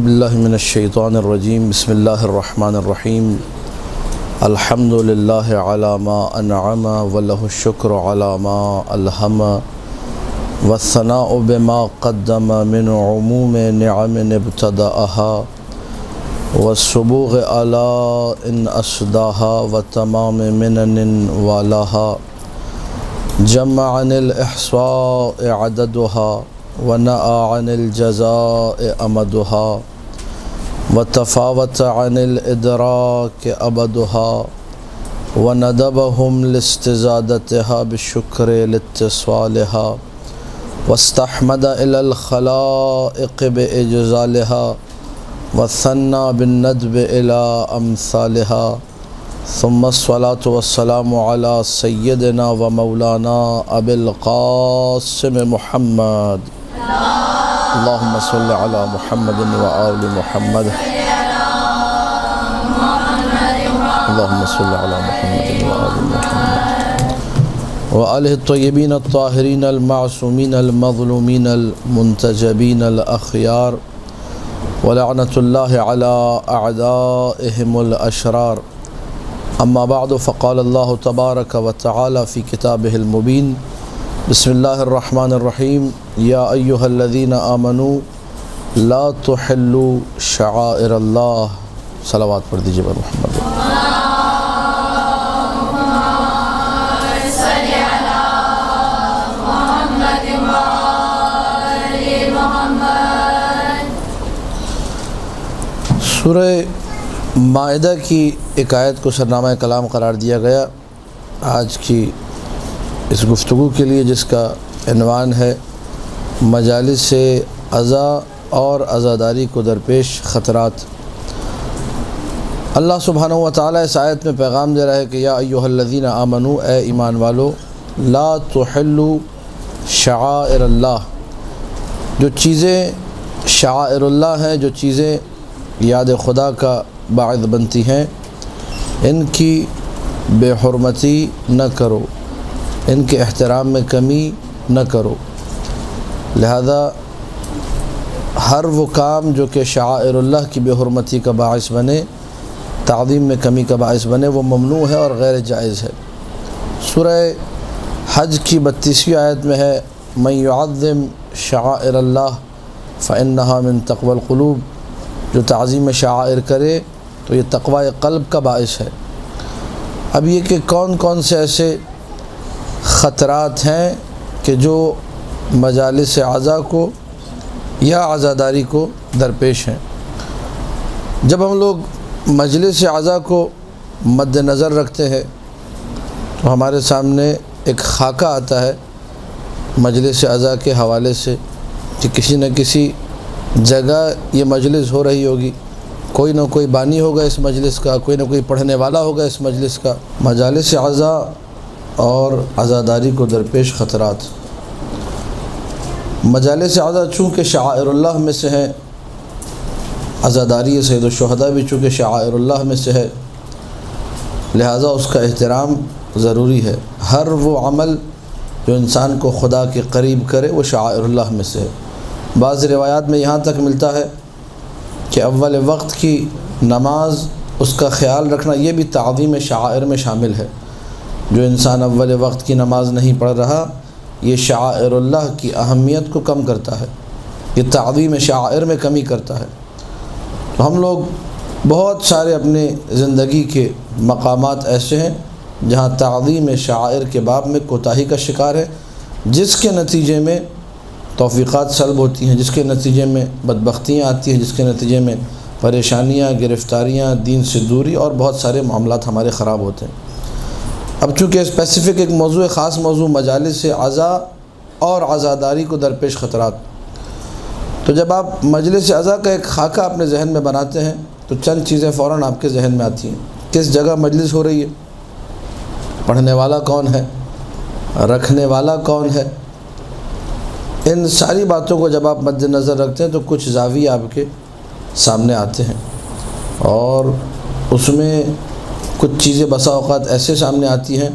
باللہ من الشیطان الرجیم بسم اللہ الرحمن الرحیم الحمد للہ علی ما انعم ولہ الشکر علی ما الہم والثناء بما قدم من عموم نعم ابتدأها والسبوغ علی ان اسداها وتمام منن والاها جمع عن الإحصاء عددها ونأى عن الجزاء أمدها وتفاوت عن الإدراك أبدها وندبهم لاستزادتها بالشكر لاتصالها واستحمد إلى الخلائق بإجزالها وثنى بالندب إلى أمثالها ثم الصلاة والسلام على سيدنا ومولانا أبي القاسم محمد اللهم صل على محمد وآل محمد اللهم صل على محمد وآل محمد وآله الطيبين الطاهرين المعصومين المظلومين المنتجبين الأخيار ولعنة الله على أعدائهم الأشرار اما بعد فقال الله تبارك وتعالى في كتابه المبين بسم الله الرحمن الرحيم يا أيها الذين آمنوا لا تحلوا شعائر الله صلوات پڑھ دیجئے بر محمد سورہ مائدہ کی ایک آیت کو سرنامہ کلام قرار دیا گیا آج کی اس گفتگو کے لیے، جس کا عنوان ہے مجالس سے عزا اور عزاداری کو درپیش خطرات۔ اللہ سبحانہ و تعالیٰ اس آیت میں پیغام دے رہا ہے کہ یا ایھا الذین آمنوا، اے ایمان والو، لا تحلوا شعائر اللہ، جو چیزیں شعائر اللہ ہیں، جو چیزیں یاد خدا کا باعث بنتی ہیں، ان کی بے حرمتی نہ کرو، ان کے احترام میں کمی نہ کرو۔ لہذا ہر وہ کام جو کہ شعائر اللہ کی بے حرمتی کا باعث بنے، تعظیم میں کمی کا باعث بنے، وہ ممنوع ہے اور غیر جائز ہے۔ سورہ حج کی 32ویں آیت میں ہے من یعظم شعائر اللہ فإنہا من تقوی القلوب، جو تعظیم شعائر کرے تو یہ تقوی قلب کا باعث ہے۔ اب یہ کہ کون کون سے ایسے خطرات ہیں کہ جو مجالس عزا کو یا عزاداری کو درپیش ہیں۔ جب ہم لوگ مجلس عزا کو مد نظر رکھتے ہیں تو ہمارے سامنے ایک خاکہ آتا ہے مجلس عزا کے حوالے سے کہ کسی نہ کسی جگہ یہ مجلس ہو رہی ہوگی، کوئی نہ کوئی بانی ہوگا اس مجلس کا، کوئی نہ کوئی پڑھنے والا ہوگا اس مجلس کا۔ مجالس عزا اور عزاداری کو درپیش خطرات۔ مجالس عزا چونکہ شعائر اللہ میں سے ہے، عزاداری سید الشہداء بھی چونکہ شعائر اللہ میں سے ہے، لہذا اس کا احترام ضروری ہے۔ ہر وہ عمل جو انسان کو خدا کے قریب کرے وہ شعائر اللہ میں سے ہے۔ بعض روایات میں یہاں تک ملتا ہے کہ اول وقت کی نماز، اس کا خیال رکھنا، یہ بھی تعظیم شعائر میں شامل ہے۔ جو انسان اول وقت کی نماز نہیں پڑھ رہا، یہ شعائر اللہ کی اہمیت کو کم کرتا ہے، یہ تعظیم شعائر میں کمی کرتا ہے۔ تو ہم لوگ بہت سارے اپنے زندگی کے مقامات ایسے ہیں جہاں تعظیم شعائر کے باب میں کوتاہی کا شکار ہے، جس کے نتیجے میں توفیقات سلب ہوتی ہیں، جس کے نتیجے میں بدبختیاں آتی ہیں، جس کے نتیجے میں پریشانیاں، گرفتاریاں، دین سے دوری اور بہت سارے معاملات ہمارے خراب ہوتے ہیں۔ اب چونکہ اسپیسیفک ایک موضوع، خاص موضوع مجالس عزا اور عزاداری کو درپیش خطرات، تو جب آپ مجلس عزا کا ایک خاکہ اپنے ذہن میں بناتے ہیں تو چند چیزیں فوراً آپ کے ذہن میں آتی ہیں۔ کس جگہ مجلس ہو رہی ہے، پڑھنے والا کون ہے، رکھنے والا کون ہے، ان ساری باتوں کو جب آپ مد نظر رکھتے ہیں تو کچھ زاویے آپ کے سامنے آتے ہیں، اور اس میں کچھ چیزیں بسا اوقات ایسے سامنے آتی ہیں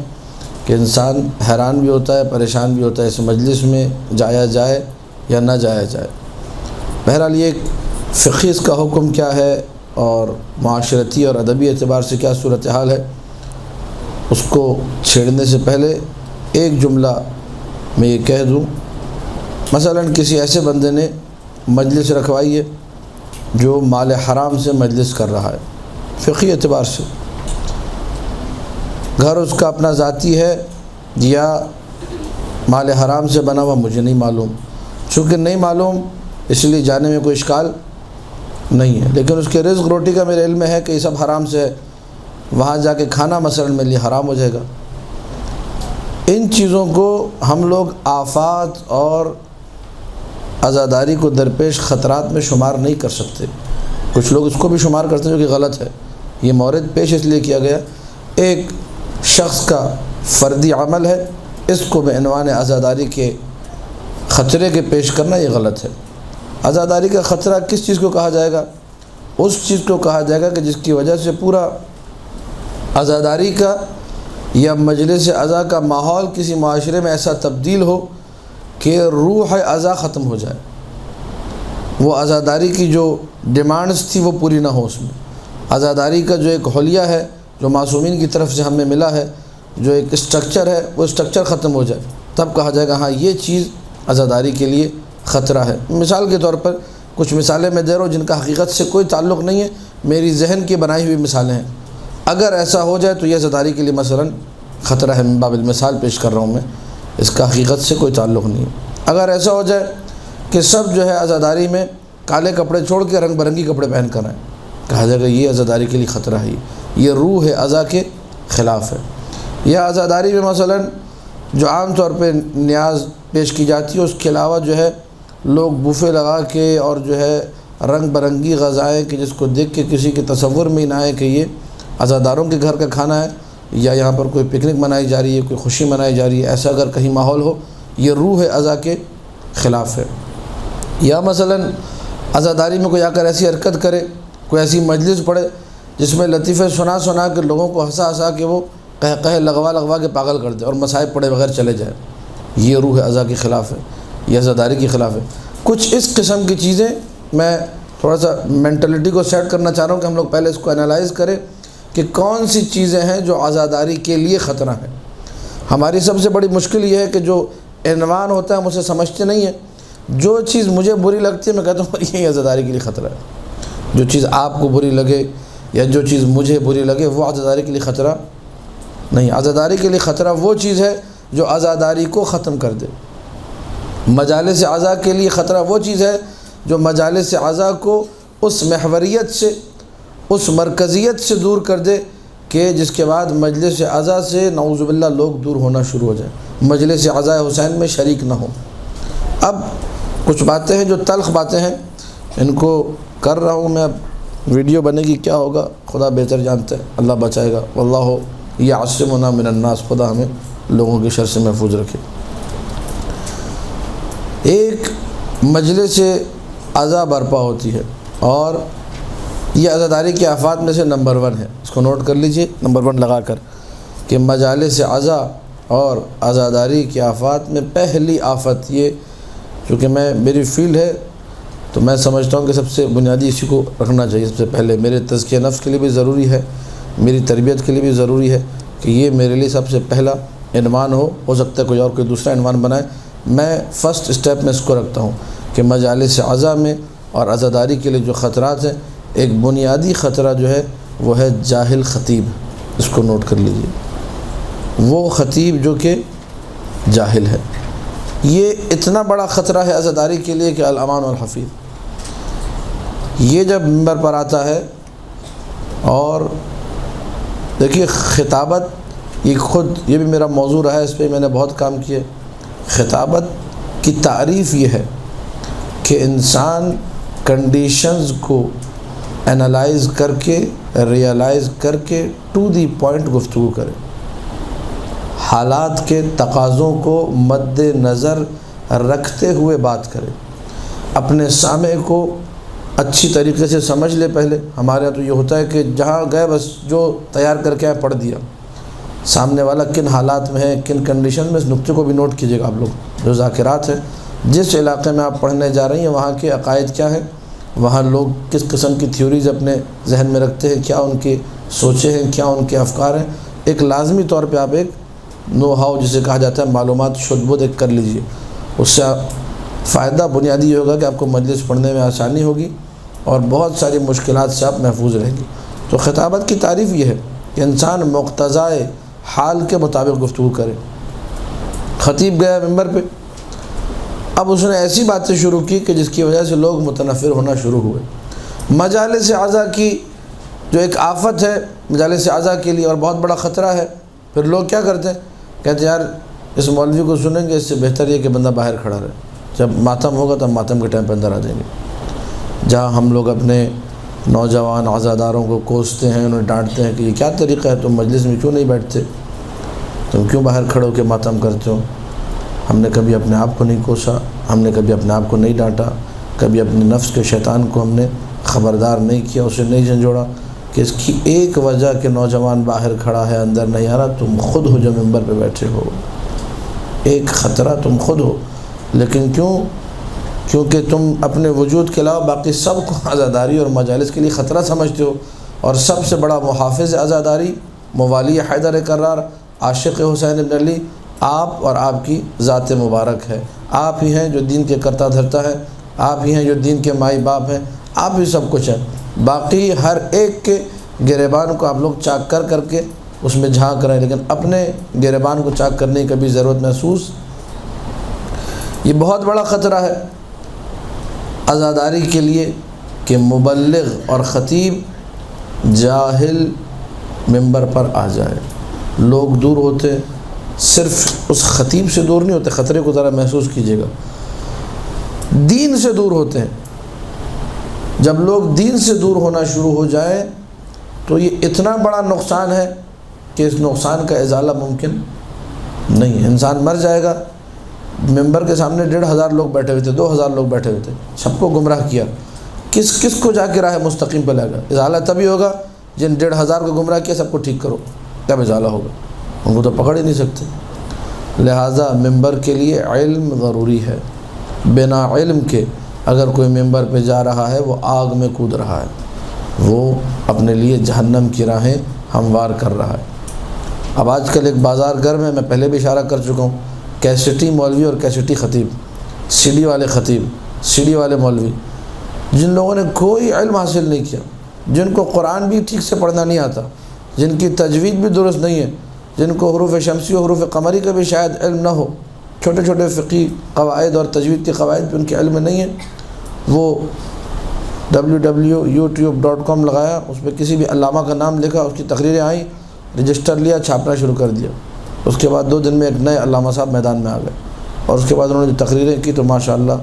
کہ انسان حیران بھی ہوتا ہے، پریشان بھی ہوتا ہے، اس مجلس میں جایا جائے یا نہ جایا جائے۔ بہرحال یہ ایک فقہی اس کا حکم کیا ہے اور معاشرتی اور ادبی اعتبار سے کیا صورتحال ہے، اس کو چھیڑنے سے پہلے ایک جملہ میں یہ کہہ دوں۔ مثلا کسی ایسے بندے نے مجلس رکھوائی ہے جو مال حرام سے مجلس کر رہا ہے، فقہی اعتبار سے گھر اس کا اپنا ذاتی ہے یا مال حرام سے بنا ہوا مجھے نہیں معلوم، چونکہ نہیں معلوم اس لیے جانے میں کوئی اشکال نہیں ہے، لیکن اس کے رزق روٹی کا میرے علم میں ہے کہ یہ سب حرام سے ہے، وہاں جا کے کھانا مثلا میرے لیے حرام ہو جائے گا۔ ان چیزوں کو ہم لوگ آفات اور عزاداری کو درپیش خطرات میں شمار نہیں کر سکتے، کچھ لوگ اس کو بھی شمار کرتے ہیں جو کہ غلط ہے۔ یہ مورد پیش اس لیے کیا گیا، ایک شخص کا فردی عمل ہے، اس کو بعنوان عزاداری کے خطرے کے پیش کرنا یہ غلط ہے۔ عزاداری کا خطرہ کس چیز کو کہا جائے گا؟ اس چیز کو کہا جائے گا کہ جس کی وجہ سے پورا عزاداری کا یا مجلس عزا کا ماحول کسی معاشرے میں ایسا تبدیل ہو کہ روح عزا ختم ہو جائے، وہ عزاداری کی جو ڈیمانڈز تھی وہ پوری نہ ہو، اس میں عزاداری کا جو ایک حلیہ ہے جو معصومین کی طرف سے ہمیں ملا ہے، جو ایک اسٹرکچر ہے، وہ اسٹرکچر ختم ہو جائے، تب کہا جائے گا ہاں یہ چیز عزاداری کے لیے خطرہ ہے۔ مثال کے طور پر کچھ مثالیں میں دے رہا ہوں جن کا حقیقت سے کوئی تعلق نہیں ہے، میری ذہن کی بنائی ہوئی مثالیں ہیں، اگر ایسا ہو جائے تو یہ عزاداری کے لیے مثلا خطرہ ہے، من باب المثال پیش کر رہا ہوں میں، اس کا حقیقت سے کوئی تعلق نہیں ہے۔ اگر ایسا ہو جائے کہ سب جو ہے عزاداری میں کالے کپڑے چھوڑ کے رنگ برنگی کپڑے پہن کر آئیں، کہا جائے گا یہ عزاداری کے لیے خطرہ ہے، یہ روح عزا کے خلاف ہے۔ یا عزاداری میں مثلا جو عام طور پہ نیاز پیش کی جاتی ہے، اس کے علاوہ جو ہے لوگ بوفے لگا کے اور جو ہے رنگ برنگی غذائیں کہ جس کو دیکھ کے کسی کے تصور میں ہی نہ آئے کہ یہ عزاداروں کے گھر کا کھانا ہے یا یہاں پر کوئی پکنک منائی جا رہی ہے، کوئی خوشی منائی جا رہی ہے، ایسا اگر کہیں ماحول ہو، یہ روح عزا کے خلاف ہے۔ یا مثلا عزاداری میں کوئی آ کر ایسی حرکت کرے، کوئی ایسی مجلس پڑھے جس میں لطیفے سنا کے لوگوں کو ہنسا کے وہ قہقہے لگوا کے پاگل کر دے اور مصائب پڑھے بغیر چلے جائے، یہ روح عزا کے خلاف ہے، یہ عزاداری کے خلاف ہے۔ کچھ اس قسم کی چیزیں میں تھوڑا سا مینٹلٹی کو سیٹ کرنا چاہ رہا ہوں کہ ہم لوگ پہلے اس کو انالائز کریں کہ کون سی چیزیں ہیں جو عزاداری کے لیے خطرہ ہیں۔ ہماری سب سے بڑی مشکل یہ ہے کہ جو عنوان ہوتا ہے ہم اسے سمجھتے نہیں ہیں، جو چیز مجھے بری لگتی ہے میں کہتا ہوں یہ عزاداری کے لیے خطرہ ہے، جو چیز آپ کو بری لگے یا جو چیز مجھے بری لگے وہ عزاداری کے لیے خطرہ نہیں۔ عزاداری کے لیے خطرہ وہ چیز ہے جو عزاداری کو ختم کر دے۔ مجالس عزا کے لیے خطرہ وہ چیز ہے جو مجالس عزا کو اس محوریت سے، اس مرکزیت سے دور کر دے کہ جس کے بعد مجلس عزا سے نعوذ باللہ لوگ دور ہونا شروع ہو جائیں، مجلس عزا حسین میں شریک نہ ہوں۔ اب کچھ باتیں ہیں جو تلخ باتیں ہیں، ان کو کر رہا ہوں میں، اب ویڈیو بنے گی کیا ہوگا خدا بہتر جانتا ہے، اللہ بچائے گا، واللہ یعصمنا من الناس، خدا ہمیں لوگوں کی شر سے محفوظ رکھے۔ ایک مجلس عزا برپا ہوتی ہے اور یہ عزاداری کے آفات میں سے نمبر 1 ہے، اس کو نوٹ کر لیجئے نمبر 1 لگا کر، کہ مجالس عزا اور عزاداری کے آفات میں پہلی آفت یہ، چونکہ میری فیلڈ ہے تو میں سمجھتا ہوں کہ سب سے بنیادی اسی کو رکھنا چاہیے سب سے پہلے، میرے تزکیہ نفس کے لیے بھی ضروری ہے، میری تربیت کے لیے بھی ضروری ہے کہ یہ میرے لیے سب سے پہلا عنوان ہو سکتا ہے کوئی اور کوئی دوسرا عنوان بنائے، میں فرسٹ اسٹیپ میں اس کو رکھتا ہوں کہ مجالس عزا میں اور عزاداری کے لیے جو خطرات ہیں، ایک بنیادی خطرہ جو ہے وہ ہے جاہل خطیب، اس کو نوٹ کر لیجئے، وہ خطیب جو کہ جاہل ہے، یہ اتنا بڑا خطرہ ہے عزاداری کے لیے کہ الامان والحفیظ، یہ جب منبر پر آتا ہے اور دیکھیے خطابت، یہ بھی میرا موضوع رہا ہے، اس پہ میں نے بہت کام کیے۔ خطابت کی تعریف یہ ہے کہ انسان کنڈیشنز کو انالائز کر کے، ریئلائز کر کے ٹو دی پوائنٹ گفتگو کرے، حالات کے تقاضوں کو مد نظر رکھتے ہوئے بات کرے، اپنے سامع کو اچھی طریقے سے سمجھ لے پہلے۔ ہمارے یہاں تو یہ ہوتا ہے کہ جہاں گئے بس جو تیار کر کے پڑھ دیا، سامنے والا کن حالات میں ہے، کن کنڈیشن میں، اس نقطے کو بھی نوٹ کیجیے گا آپ لوگ، جو ذاکرات ہیں، جس علاقے میں آپ پڑھنے جا رہی ہیں وہاں کے عقائد کیا ہیں، وہاں لوگ کس قسم کی تھیوریز اپنے ذہن میں رکھتے ہیں، کیا ان کی سوچیں ہیں، کیا ان کے افکار ہیں، ایک لازمی طور پہ آپ ایک نو ہاؤ جسے کہا جاتا ہے معلومات شد بود ایک کر لیجئے۔ اس سے فائدہ بنیادی یہ ہوگا کہ آپ کو مجلس پڑھنے میں آسانی ہوگی اور بہت ساری مشکلات سے آپ محفوظ رہیں گے۔ تو خطابت کی تعریف یہ ہے کہ انسان مقتضائے حال کے مطابق گفتگو کرے۔ خطیب گیا ممبر پہ، اب اس نے ایسی باتیں شروع کی کہ جس کی وجہ سے لوگ متنفر ہونا شروع ہوئے۔ مجالس اعضاء کی جو ایک آفت ہے مجالس اعضاء کے لیے اور بہت بڑا خطرہ ہے، پھر لوگ کیا کرتے ہیں، کہتے ہیں یار اس مولوی کو سنیں گے، اس سے بہتر یہ کہ بندہ باہر کھڑا رہے، جب ماتم ہوگا تو ہم ماتم کے ٹائم پہ اندر آ جائیں گے۔ جہاں ہم لوگ اپنے نوجوان عزاداروں کو کوستے ہیں، انہیں ڈانٹتے ہیں کہ یہ کیا طریقہ ہے، تم مجلس میں کیوں نہیں بیٹھتے، تم کیوں باہر کھڑے ہو کے ماتم کرتے ہو۔ ہم نے کبھی اپنے آپ کو نہیں کوسا، ہم نے کبھی اپنے آپ کو نہیں ڈانٹا، کبھی اپنے نفس کے شیطان کو ہم نے خبردار نہیں کیا، اسے نہیں جھنجھوڑا کہ اس کی ایک وجہ کہ نوجوان باہر کھڑا ہے اندر نہیں آ رہا، تم خود ہو جو ممبر پہ بیٹھے ہو، ایک خطرہ تم خود ہو۔ لیکن کیونکہ تم اپنے وجود کے علاوہ باقی سب کو عزاداری اور مجالس کے لیے خطرہ سمجھتے ہو، اور سب سے بڑا محافظ عزاداری موالی حیدر کرار عاشق حسین بن علی آپ اور آپ کی ذات مبارک ہے۔ آپ ہی ہیں جو دین کے کرتا دھرتا ہے، آپ ہی ہیں جو دین کے مائی باپ ہیں، آپ ہی سب کچھ ہیں۔ باقی ہر ایک کے گریبان کو آپ لوگ چاک کر کے اس میں جھانک رہے ہیں، لیکن اپنے گریبان کو چاک کرنے کی کبھی ضرورت محسوس۔ یہ بہت بڑا خطرہ ہے عزاداری کے لیے کہ مبلغ اور خطیب جاہل ممبر پر آ جائے۔ لوگ دور ہوتے، صرف اس خطیب سے دور نہیں ہوتے، خطرے کو ذرا محسوس کیجیے گا، دین سے دور ہوتے ہیں۔ جب لوگ دین سے دور ہونا شروع ہو جائیں تو یہ اتنا بڑا نقصان ہے کہ اس نقصان کا ازالہ ممکن نہیں ہے۔ انسان مر جائے گا، ممبر کے سامنے 1,500 لوگ بیٹھے ہوئے تھے، 2,000 لوگ بیٹھے ہوئے تھے، سب کو گمراہ کیا، کس کو جا کے راہ مستقیم پہ لائے گا؟ ازالہ تبھی ہوگا جن 1,500 کو گمراہ کیا سب کو ٹھیک کرو، تب ازالہ ہوگا، ان کو تو پکڑ ہی نہیں سکتے۔ لہٰذا ممبر کے لیے علم ضروری ہے، بنا علم کے اگر کوئی ممبر پہ جا رہا ہے وہ آگ میں کود رہا ہے، وہ اپنے لیے جہنم کی راہیں ہموار کر رہا ہے۔ اب آج کل ایک بازار گرم ہے، میں پہلے بھی اشارہ کر چکا ہوں، کیسٹی مولوی اور کیسٹی خطیب، سی ڈی والے خطیب، سی ڈی والے مولوی، جن لوگوں نے کوئی علم حاصل نہیں کیا، جن کو قرآن بھی ٹھیک سے پڑھنا نہیں آتا، جن کی تجوید بھی درست نہیں ہے، جن کو حروف شمسی و حروف قمری کا بھی شاید علم نہ ہو، چھوٹے چھوٹے فقہی قواعد اور تجوید کے قواعد بھی ان کے علم میں نہیں ہیں، وہ www.youtube.com لگایا، اس پہ کسی بھی علامہ کا نام لکھا، اس کی تقریریں آئیں، رجسٹر لیا، چھاپنا شروع کر دیا۔ اس کے بعد 2 دن میں ایک نئے علامہ صاحب میدان میں آ گئے، اور اس کے بعد انہوں نے جو تقریریں کی تو ماشاءاللہ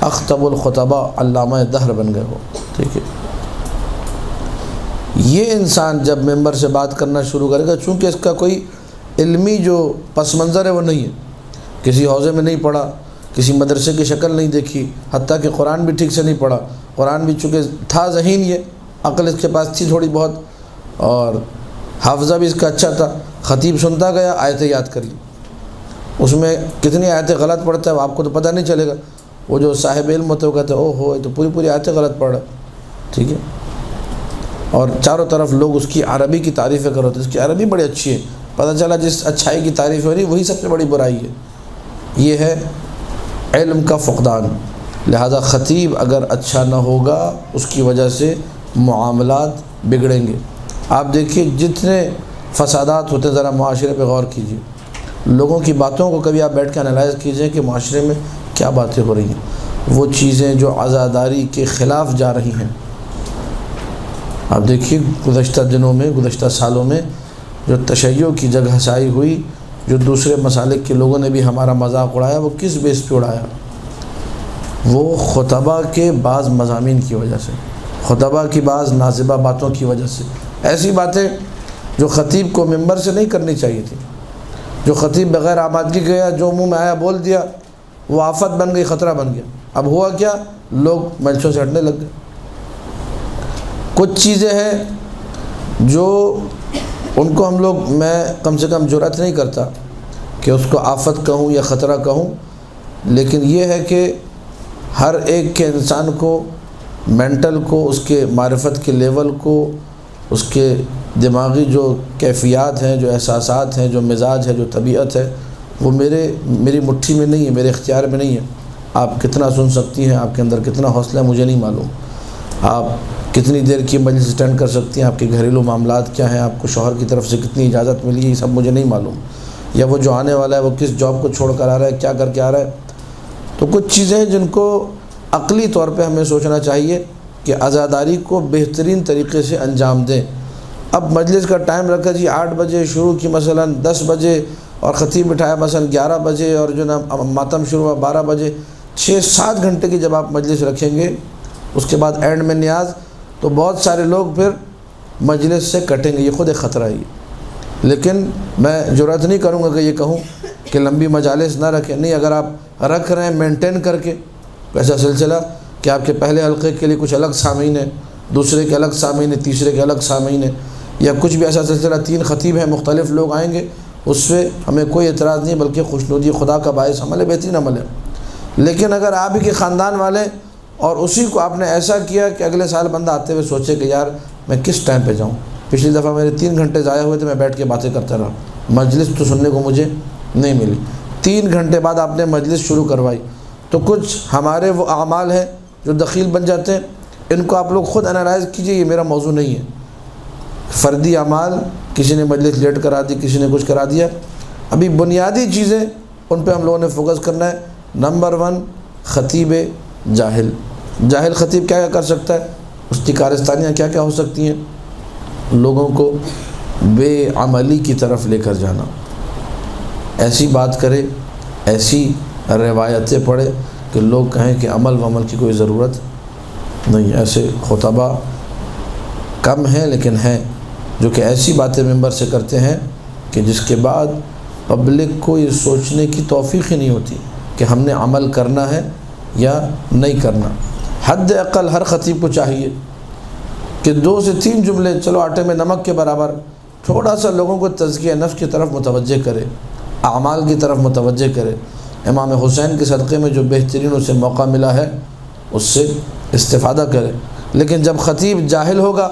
اخطب الخطباء علامہ دہر بن گئے وہ، ٹھیک ہے۔ یہ انسان جب ممبر سے بات کرنا شروع کرے گا، چونکہ اس کا کوئی علمی جو پس منظر ہے وہ نہیں ہے، کسی حوزے میں نہیں پڑھا، کسی مدرسے کی شکل نہیں دیکھی، حتیٰ کہ قرآن بھی ٹھیک سے نہیں پڑھا، قرآن بھی چونکہ تھا ذہین، یہ عقل اس کے پاس تھی تھوڑی بہت، اور حافظہ بھی اس کا اچھا تھا، خطیب سنتا گیا، آیتیں یاد کر لی، اس میں کتنی آیتیں غلط پڑھتا ہے آپ کو تو پتہ نہیں چلے گا، وہ جو صاحب علم ہوتے وہ کہتے ہیں او ہو یہ تو پوری آیتیں غلط پڑھ رہا ہے، ٹھیک ہے۔ اور چاروں طرف لوگ اس کی عربی کی تعریفیں کر ہوتے ہیں، اس کی عربی بڑی اچھی ہے، پتہ چلا جس اچھائی کی تعریف ہو رہی وہی سب سے بڑی برائی ہے۔ یہ ہے علم کا فقدان۔ لہذا خطیب اگر اچھا نہ ہوگا اس کی وجہ سے معاملات بگڑیں گے۔ آپ دیکھیے جتنے فسادات ہوتے ہیں، ذرا معاشرے پہ غور کیجیے، لوگوں کی باتوں کو کبھی آپ بیٹھ کے انالائز کیجئے کہ معاشرے میں کیا باتیں ہو رہی ہیں، وہ چیزیں جو عزاداری کے خلاف جا رہی ہیں۔ آپ دیکھیے گزشتہ دنوں میں، گزشتہ سالوں میں جو تشیع کی جگہ سائی ہوئی، جو دوسرے مسالک کے لوگوں نے بھی ہمارا مذاق اڑایا، وہ کس بیس پہ اڑایا؟ وہ خطبہ کے بعض مضامین کی وجہ سے، خطبہ کی بعض نازبہ باتوں کی وجہ سے، ایسی باتیں جو خطیب کو ممبر سے نہیں کرنی چاہیے تھی، جو خطیب بغیر آمادگی گیا، جو منہ میں آیا بول دیا، وہ آفت بن گئی، خطرہ بن گیا۔ اب ہوا کیا؟ لوگ مجلسوں سے ہٹنے لگ گئے۔ کچھ چیزیں ہیں جو ان کو ہم لوگ، میں کم سے کم جرأت نہیں کرتا کہ اس کو آفت کہوں یا خطرہ کہوں، لیکن یہ ہے کہ ہر ایک کے انسان کو مینٹل کو، اس کے معرفت کے لیول کو، اس کے دماغی جو کیفیات ہیں، جو احساسات ہیں، جو مزاج ہے، جو طبیعت ہے، وہ میری مٹھی میں نہیں ہے، میرے اختیار میں نہیں ہے۔ آپ کتنا سن سکتی ہیں، آپ کے اندر کتنا حوصلہ ہے مجھے نہیں معلوم، آپ کتنی دیر کی مجلس اٹینڈ کر سکتی ہیں، آپ کے گھریلو معاملات کیا ہیں، آپ کو شوہر کی طرف سے کتنی اجازت ملی ہے، یہ سب مجھے نہیں معلوم، یا وہ جو آنے والا ہے وہ کس جاب کو چھوڑ کر آ رہا ہے، کیا کر کے آ رہا ہے۔ تو کچھ چیزیں ہیں جن کو عقلی طور پہ ہمیں سوچنا چاہیے کہ عزاداری کو بہترین طریقے سے انجام دیں۔ اب مجلس کا ٹائم رکھا جی 8 بجے شروع کی، مثلا 10 بجے، اور خطیب بٹھایا مثلا 11 بجے، اور جو نا ماتم شروع ہوا 12 بجے، 6-7 گھنٹے کی جب آپ مجلس رکھیں گے، اس کے بعد اینڈ میں نیاز، تو بہت سارے لوگ پھر مجلس سے کٹیں گے، یہ خود ایک خطرہ ہے یہ۔ لیکن میں جرأت نہیں کروں گا کہ یہ کہوں کہ لمبی مجالس نہ رکھیں، نہیں، اگر آپ رکھ رہے ہیں مینٹین کر کے ایسا سلسلہ کہ آپ کے پہلے حلقے کے لیے کچھ الگ سامعین ہیں، دوسرے کے الگ سامعین ہیں، تیسرے کے الگ سامعین ہیں، یا کچھ بھی ایسا سلسلہ 3 خطیب ہیں، مختلف لوگ آئیں گے، اس سے ہمیں کوئی اعتراض نہیں، بلکہ خوشنودی خدا کا باعث عمل ہے، بہترین عمل ہے۔ لیکن اگر آپ ہی کے خاندان والے اور اسی کو آپ نے ایسا کیا کہ اگلے سال بندہ آتے ہوئے سوچے کہ یار میں کس ٹائم پہ جاؤں، پچھلی دفعہ میرے 3 گھنٹے ضائع ہوئے تھے، میں بیٹھ کے باتیں کرتا رہا، مجلس تو سننے کو مجھے نہیں ملی، 3 گھنٹے بعد آپ نے مجلس شروع کروائی۔ تو کچھ ہمارے وہ اعمال ہیں جو دخیل بن جاتے ہیں، ان کو آپ لوگ خود انالائز کیجئے، یہ میرا موضوع نہیں ہے۔ فردی اعمال، کسی نے مجلس لیٹ کرا دی، کسی نے کچھ کرا دیا، ابھی بنیادی چیزیں ان پہ ہم لوگوں نے فوکس کرنا ہے۔ نمبر 1، خطیب جاہل۔ جاہل خطیب کیا کر سکتا ہے، اس کی کارستانیاں کیا کیا ہو سکتی ہیں؟ لوگوں کو بے عملی کی طرف لے کر جانا، ایسی بات کرے، ایسی روایتیں پڑھے کہ لوگ کہیں کہ عمل و عمل کی کوئی ضرورت نہیں۔ ایسے خطبہ کم ہیں لیکن ہیں جو کہ ایسی باتیں ممبر سے کرتے ہیں کہ جس کے بعد پبلک کو یہ سوچنے کی توفیق ہی نہیں ہوتی کہ ہم نے عمل کرنا ہے یا نہیں کرنا۔ حد اقل ہر خطیب کو چاہیے کہ 2 سے 3 جملے، چلو آٹے میں نمک کے برابر، تھوڑا سا لوگوں کو تزکیہ نفس کی طرف متوجہ کرے، اعمال کی طرف متوجہ کرے۔ امام حسین کے صدقے میں جو بہترین اسے موقع ملا ہے اس سے استفادہ کرے۔ لیکن جب خطیب جاہل ہوگا،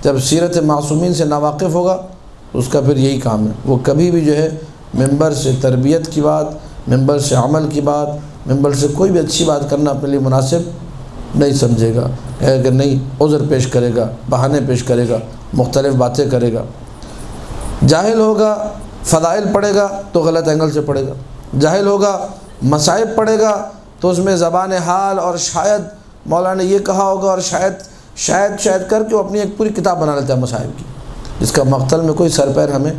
جب سیرت معصومین سے ناواقف ہوگا، اس کا پھر یہی کام ہے، وہ کبھی بھی جو ہے ممبر سے تربیت کی بات، ممبر سے عمل کی بات، ممبر سے کوئی بھی اچھی بات کرنا اپنے لیے مناسب نہیں سمجھے گا، کہے کہ نہیں، عذر پیش کرے گا، بہانے پیش کرے گا، مختلف باتیں کرے گا۔ جاہل ہوگا، فضائل پڑھے گا تو غلط اینگل سے پڑھے گا، جاہل ہوگا، مصائب پڑھے گا تو اس میں زبان حال اور شاید مولانا نے یہ کہا ہوگا، اور شاید کر کے وہ اپنی ایک پوری کتاب بنا لیتا ہے مصائب کی، جس کا مقتل میں کوئی سر پیر ہمیں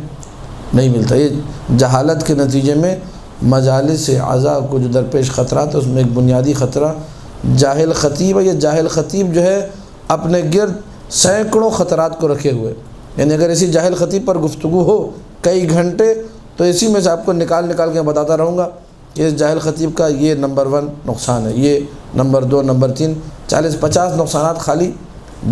نہیں ملتا۔ یہ جہالت کے نتیجے میں مجالس عزا کو جو درپیش خطرات ہے، اس میں ایک بنیادی خطرہ جاہل خطیب ہے۔ یہ جاہل خطیب جو ہے اپنے گرد سینکڑوں خطرات کو رکھے ہوئے، یعنی اگر اسی جاہل خطیب پر گفتگو ہو کئی گھنٹے تو اسی میں سے آپ کو نکال کے بتاتا رہوں گا کہ اس جاہل خطیب کا یہ نمبر 1 نقصان ہے، یہ نمبر 2، نمبر 3، 40-50 نقصانات خالی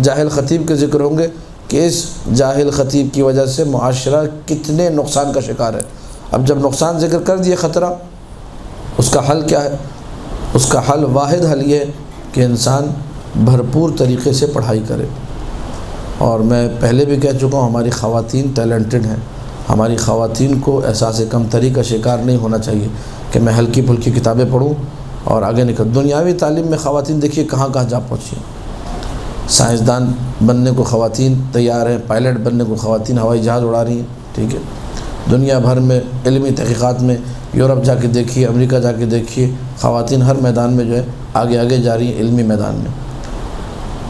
جاہل خطیب کے ذکر ہوں گے کہ اس جاہل خطیب کی وجہ سے معاشرہ کتنے نقصان کا شکار ہے۔ اب جب نقصان ذکر کر دیے خطرہ، اس کا حل کیا ہے؟ اس کا حل، واحد حل یہ ہے کہ انسان بھرپور طریقے سے پڑھائی کرے۔ اور میں پہلے بھی کہہ چکا ہوں، ہماری خواتین ٹیلنٹڈ ہیں، ہماری خواتین کو احساس کمتری کا شکار نہیں ہونا چاہیے کہ میں ہلکی پھلکی کتابیں پڑھوں اور آگے نکل۔ دنیاوی تعلیم میں خواتین دیکھیے کہاں جا پہنچی ہیں، سائنسدان بننے کو خواتین تیار ہیں، پائلٹ بننے کو خواتین ہوائی جہاز اڑا رہی ہیں، ٹھیک ہے۔ دنیا بھر میں علمی تحقیقات میں یورپ جا کے دیکھیے، امریکہ جا کے دیکھیے، خواتین ہر میدان میں جو ہے آگے جا رہی ہیں علمی میدان میں۔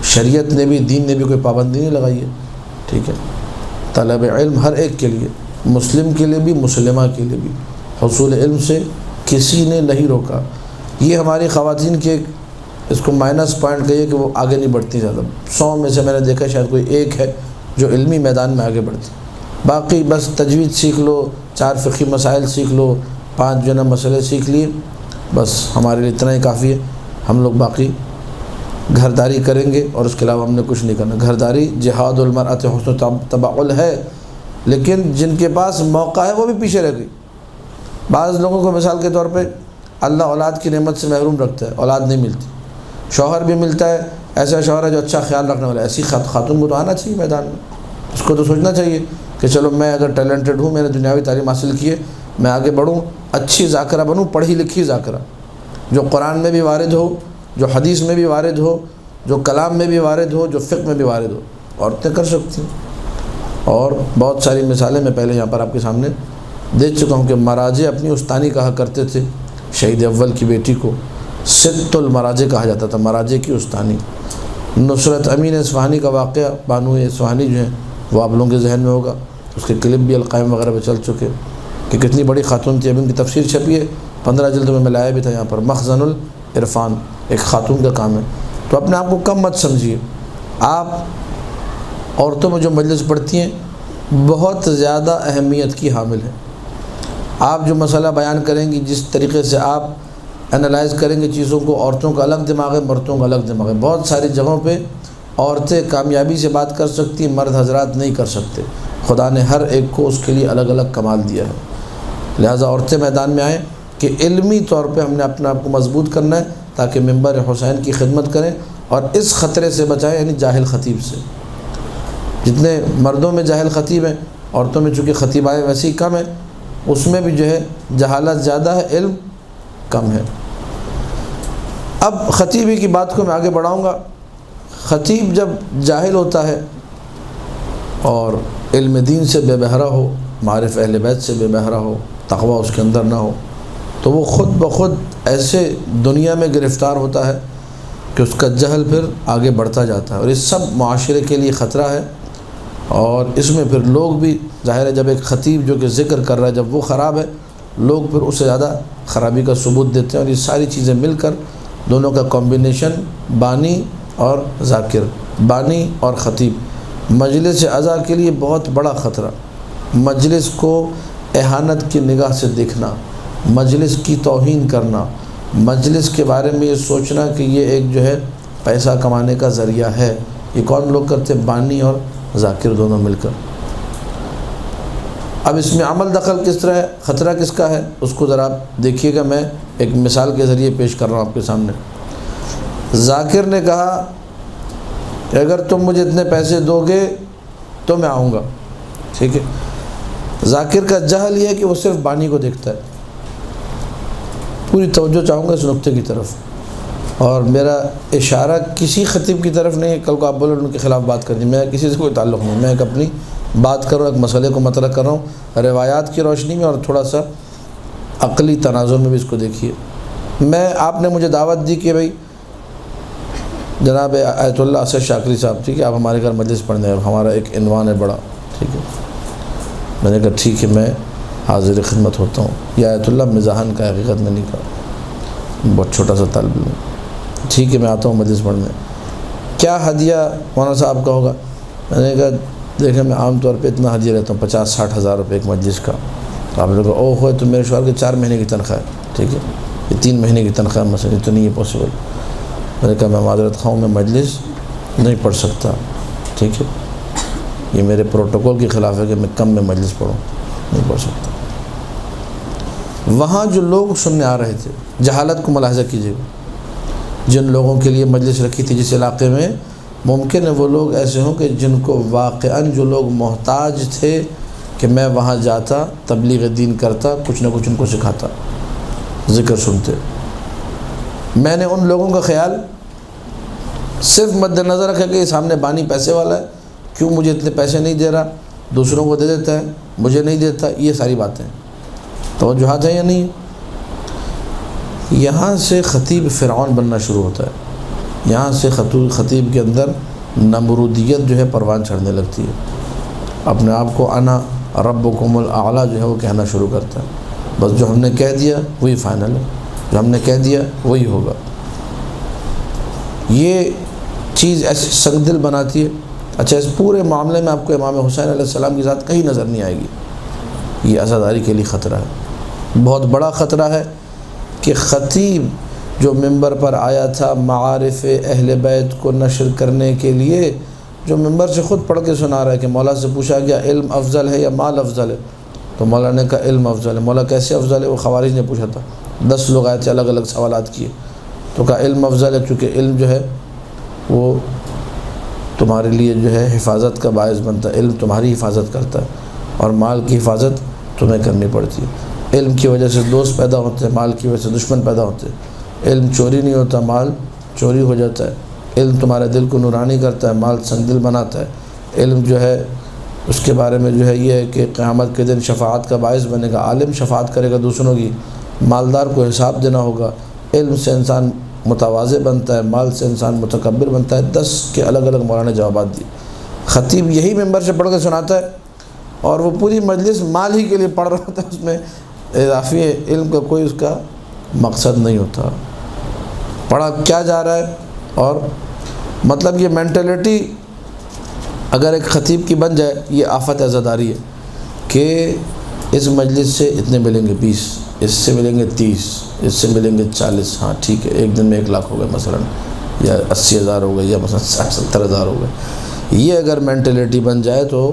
شریعت نے بھی، دین نے بھی کوئی پابندی نہیں لگائی ہے، ٹھیک ہے۔ طلب علم ہر ایک کے لیے، مسلم کے لیے بھی، مسلمہ کے لیے بھی، حصول علم سے کسی نے نہیں روکا۔ یہ ہماری خواتین کے اس کو مائنس پوائنٹ کہیے کہ وہ آگے نہیں بڑھتی زیادہ۔ 100 میں سے میں نے دیکھا شاید کوئی 1 ہے جو علمی میدان میں آگے بڑھتی، باقی بس تجوید سیکھ لو، 4 فقہی مسائل سیکھ لو، 5 جو ہے نا مسئلے سیکھ لیے، بس ہمارے لیے اتنا ہی کافی ہے۔ ہم لوگ باقی گھرداری کریں گے اور اس کے علاوہ ہم نے کچھ نہیں کرنا۔ گھرداری جہاد المرأۃ حسن تبعل ہے، لیکن جن کے پاس موقع ہے وہ بھی پیچھے رہ گئی۔ بعض لوگوں کو مثال کے طور پہ اللہ اولاد کی نعمت سے محروم رکھتا ہے، اولاد نہیں ملتی، شوہر بھی ملتا ہے، ایسا شوہر ہے جو اچھا خیال رکھنے والا ہے، ایسی خاتون کو تو آنا چاہیے میدان میں، اس کو تو سوچنا چاہیے کہ چلو میں اگر ٹیلنٹڈ ہوں، میں نے دنیاوی تعلیم حاصل کی ہے، میں آگے بڑھوں، اچھی ذاکرہ بنوں، پڑھی لکھی ذاکرہ، جو قرآن میں بھی وارد ہو، جو حدیث میں بھی وارد ہو، جو کلام میں بھی وارد ہو، جو فقہ میں بھی وارد ہو، عورتیں کر سکتی ہیں۔ اور بہت ساری مثالیں میں پہلے یہاں پر آپ کے سامنے دے چکا ہوں کہ مراجع اپنی استانی کہا کرتے تھے، شہید اول کی بیٹی کو ست المراجع کہا جاتا تھا، مراجع کی استانی۔ نصرت امین اصفہانی کا واقعہ، بانو اصفہانی جو ہیں وہ آپ لوگوں کے ذہن میں ہوگا، اس کے کلپ بھی القائم وغیرہ پہ چل چکے کہ کتنی بڑی خاتون تھی۔ اب ان کی تفسیر چھپی ہے، 15 جلدوں میں لایا بھی تھا یہاں پر، مخزن العرفان، ایک خاتون کا کام ہے۔ تو اپنے آپ کو کم مت سمجھیے، آپ عورتوں میں جو مجلس پڑھتی ہیں بہت زیادہ اہمیت کی حامل ہیں۔ آپ جو مسئلہ بیان کریں گی، جس طریقے سے آپ انالائز کریں گے چیزوں کو، عورتوں کا الگ دماغ ہے، مردوں کا الگ دماغ ہے۔ بہت ساری جگہوں پہ عورتیں کامیابی سے بات کر سکتی ہیں، مرد حضرات نہیں کر سکتے۔ خدا نے ہر ایک کو اس کے لیے الگ الگ کمال دیا ہے، لہٰذا عورتیں میدان میں آئیں کہ علمی طور پہ ہم نے اپنے آپ کو مضبوط کرنا ہے تاکہ منبر حسین کی خدمت کریں اور اس خطرے سے بچائیں، یعنی جاہل خطیب سے۔ جتنے مردوں میں جاہل خطیب ہیں، عورتوں میں چونکہ خطیبائیں ویسے ہی کم ہیں، اس میں بھی جو ہے جہالت زیادہ ہے، علم کم ہے۔ اب خطیبی کی بات کو میں آگے بڑھاؤں گا۔ خطیب جب جاہل ہوتا ہے اور علم دین سے بے بہرا ہو، معرف اہل بیت سے بے بہرا ہو، تقویٰ اس کے اندر نہ ہو، تو وہ خود بخود ایسے دنیا میں گرفتار ہوتا ہے کہ اس کا جہل پھر آگے بڑھتا جاتا ہے، اور اس سب معاشرے کے لیے خطرہ ہے۔ اور اس میں پھر لوگ بھی، ظاہر ہے جب ایک خطیب جو کہ ذکر کر رہا ہے جب وہ خراب ہے، لوگ پھر اس سے زیادہ خرابی کا ثبوت دیتے ہیں، اور یہ ساری چیزیں مل کر دونوں کا کمبینیشن، بانی اور ذاکر، بانی اور خطیب، مجلس عزا کے لیے بہت بڑا خطرہ۔ مجلس کو اہانت کی نگاہ سے دیکھنا، مجلس کی توہین کرنا، مجلس کے بارے میں یہ سوچنا کہ یہ ایک جو ہے پیسہ کمانے کا ذریعہ ہے، یہ کون لوگ کرتے؟ بانی اور ذاکر دونوں مل کر۔ اب اس میں عمل دخل کس طرح ہے، خطرہ کس کا ہے، اس کو ذرا آپ دیکھیے گا۔ میں ایک مثال کے ذریعے پیش کر رہا ہوں آپ کے سامنے۔ ذاکر نے کہا کہ اگر تم مجھے اتنے پیسے دو گے تو میں آؤں گا، ٹھیک ہے۔ ذاکر کا جہل یہ ہے کہ وہ صرف بانی کو دیکھتا ہے۔ پوری توجہ چاہوں گا اس نقطے کی طرف، اور میرا اشارہ کسی خطیب کی طرف نہیں ہے، کل کو آپ بولے ان کے خلاف بات کرنی، میں کسی سے کوئی تعلق نہیں، میں ایک اپنی بات کر رہا ہوں، ایک مسئلے کو مطرح کر رہا ہوں روایات کی روشنی میں، اور تھوڑا سا عقلی تناظر میں بھی اس کو دیکھیے۔ آپ نے مجھے دعوت دی کہ بھائی جناب آیت اللہ اسد شاکری صاحب، ٹھیک ہے، آپ ہمارے گھر مجلس پڑھنے ہیں، ہمارا ایک عنوان ہے بڑا، ٹھیک ہے۔ میں نے کہا ٹھیک ہے، میں حاضر خدمت ہوتا ہوں۔ یہ آیت اللہ مزاحن کا، حقیقت میں نہیں کہا، بہت چھوٹا سا طالب علم، ٹھیک ہے میں آتا ہوں مجلس پڑھنے۔ کیا ہدیہ مولانا صاحب کا ہوگا؟ میں نے کہا دیکھیں میں عام طور پہ اتنا ہدیہ لیتا ہوں 50-60 ہزار روپے ایک مجلس کا۔ آپ نے کہا او ہو، تو میرے شوہر کے 4 مہینے کی تنخواہ ہے، ٹھیک ہے، یہ 3 مہینے کی تنخواہ مثلا، تو نہیں ہے پاسبل۔ میں نے کہا میں معذرت خواہوں، میں مجلس نہیں پڑھ سکتا، ٹھیک ہے، یہ میرے پروٹوکول کے خلاف ہے کہ میں کم میں مجلس پڑھوں، نہیں پڑھ سکتا۔ وہاں جو لوگ سننے آ رہے تھے، جہالت کو ملاحظہ کیجیے، جن لوگوں کے لیے مجلس رکھی تھی جس علاقے میں، ممکن ہے وہ لوگ ایسے ہوں کہ جن کو واقعاً جو لوگ محتاج تھے کہ میں وہاں جاتا، تبلیغ دین کرتا، کچھ نہ کچھ ان کو سکھاتا، ذکر سنتے۔ میں نے ان لوگوں کا خیال صرف مد نظر رکھا کہ سامنے بانی پیسے والا ہے، کیوں مجھے اتنے پیسے نہیں دے رہا، دوسروں کو دے دیتا ہے، مجھے نہیں دیتا، یہ ساری باتیں توجہات ہیں یا نہیں؟ یہاں سے خطیب فرعون بننا شروع ہوتا ہے، یہاں سے خطیب کے اندر نمرودیت جو ہے پروان چڑھنے لگتی ہے، اپنے آپ کو انا ربکم الاعلی جو ہے وہ کہنا شروع کرتا ہے۔ بس جو ہم نے کہہ دیا وہی فائنل ہے، جو ہم نے کہہ دیا وہی ہوگا۔ یہ چیز ایسی سنگ دل بناتی ہے۔ اچھا، اس پورے معاملے میں آپ کو امام حسین علیہ السلام کی ذات کہیں نظر نہیں آئے گی۔ یہ عزاداری کے لیے خطرہ ہے، بہت بڑا خطرہ ہے کہ خطیب جو منبر پر آیا تھا معارف اہل بیت کو نشر کرنے کے لیے، جو منبر سے خود پڑھ کے سنا رہا ہے کہ مولا سے پوچھا گیا علم افضل ہے یا مال افضل ہے، تو مولا نے کہا علم افضل ہے۔ مولا کیسے افضل ہے؟ وہ خوارج نے پوچھا تھا، 10 لوگ آئے تھے، الگ الگ سوالات کیے، تو کہا علم افضل ہے، چونکہ علم جو ہے وہ تمہارے لیے جو ہے حفاظت کا باعث بنتا ہے، علم تمہاری حفاظت کرتا ہے، اور مال کی حفاظت تمہیں کرنی پڑتی ہے۔ علم کی وجہ سے دوست پیدا ہوتے ہیں، مال کی وجہ سے دشمن پیدا ہوتے ہیں۔ علم چوری نہیں ہوتا، مال چوری ہو جاتا ہے۔ علم تمہارے دل کو نورانی کرتا ہے، مال سنگ دل بناتا ہے۔ علم جو ہے اس کے بارے میں جو ہے یہ ہے کہ قیامت کے دن شفاعت کا باعث بنے گا، عالم شفاعت کرے گا دوسروں کی، مالدار کو حساب دینا ہوگا۔ علم سے انسان متواضع بنتا ہے، مال سے انسان متکبر بنتا ہے۔ 10 کے الگ الگ مولانا جوابات دیے۔ خطیب یہی ممبر سے پڑھ کے سناتا ہے، اور وہ پوری مجلس مال ہی کے لیے پڑھ رہا ہوتا ہے، اس میں اضافی علم کا کوئی اس کا مقصد نہیں ہوتا۔ پڑھا کیا جا رہا ہے، اور مطلب یہ مینٹلٹی اگر ایک خطیب کی بن جائے، یہ آفت عزاداری ہے کہ اس مجلس سے اتنے ملیں گے 20، اس سے ملیں گے 30، اس سے ملیں گے 40، ہاں ٹھیک ہے ایک دن میں 1 لاکھ ہو گئے مثلا، یا 80,000 ہو گئے، یا مثلا 60-70,000 ہو گئے۔ یہ اگر مینٹلٹی بن جائے تو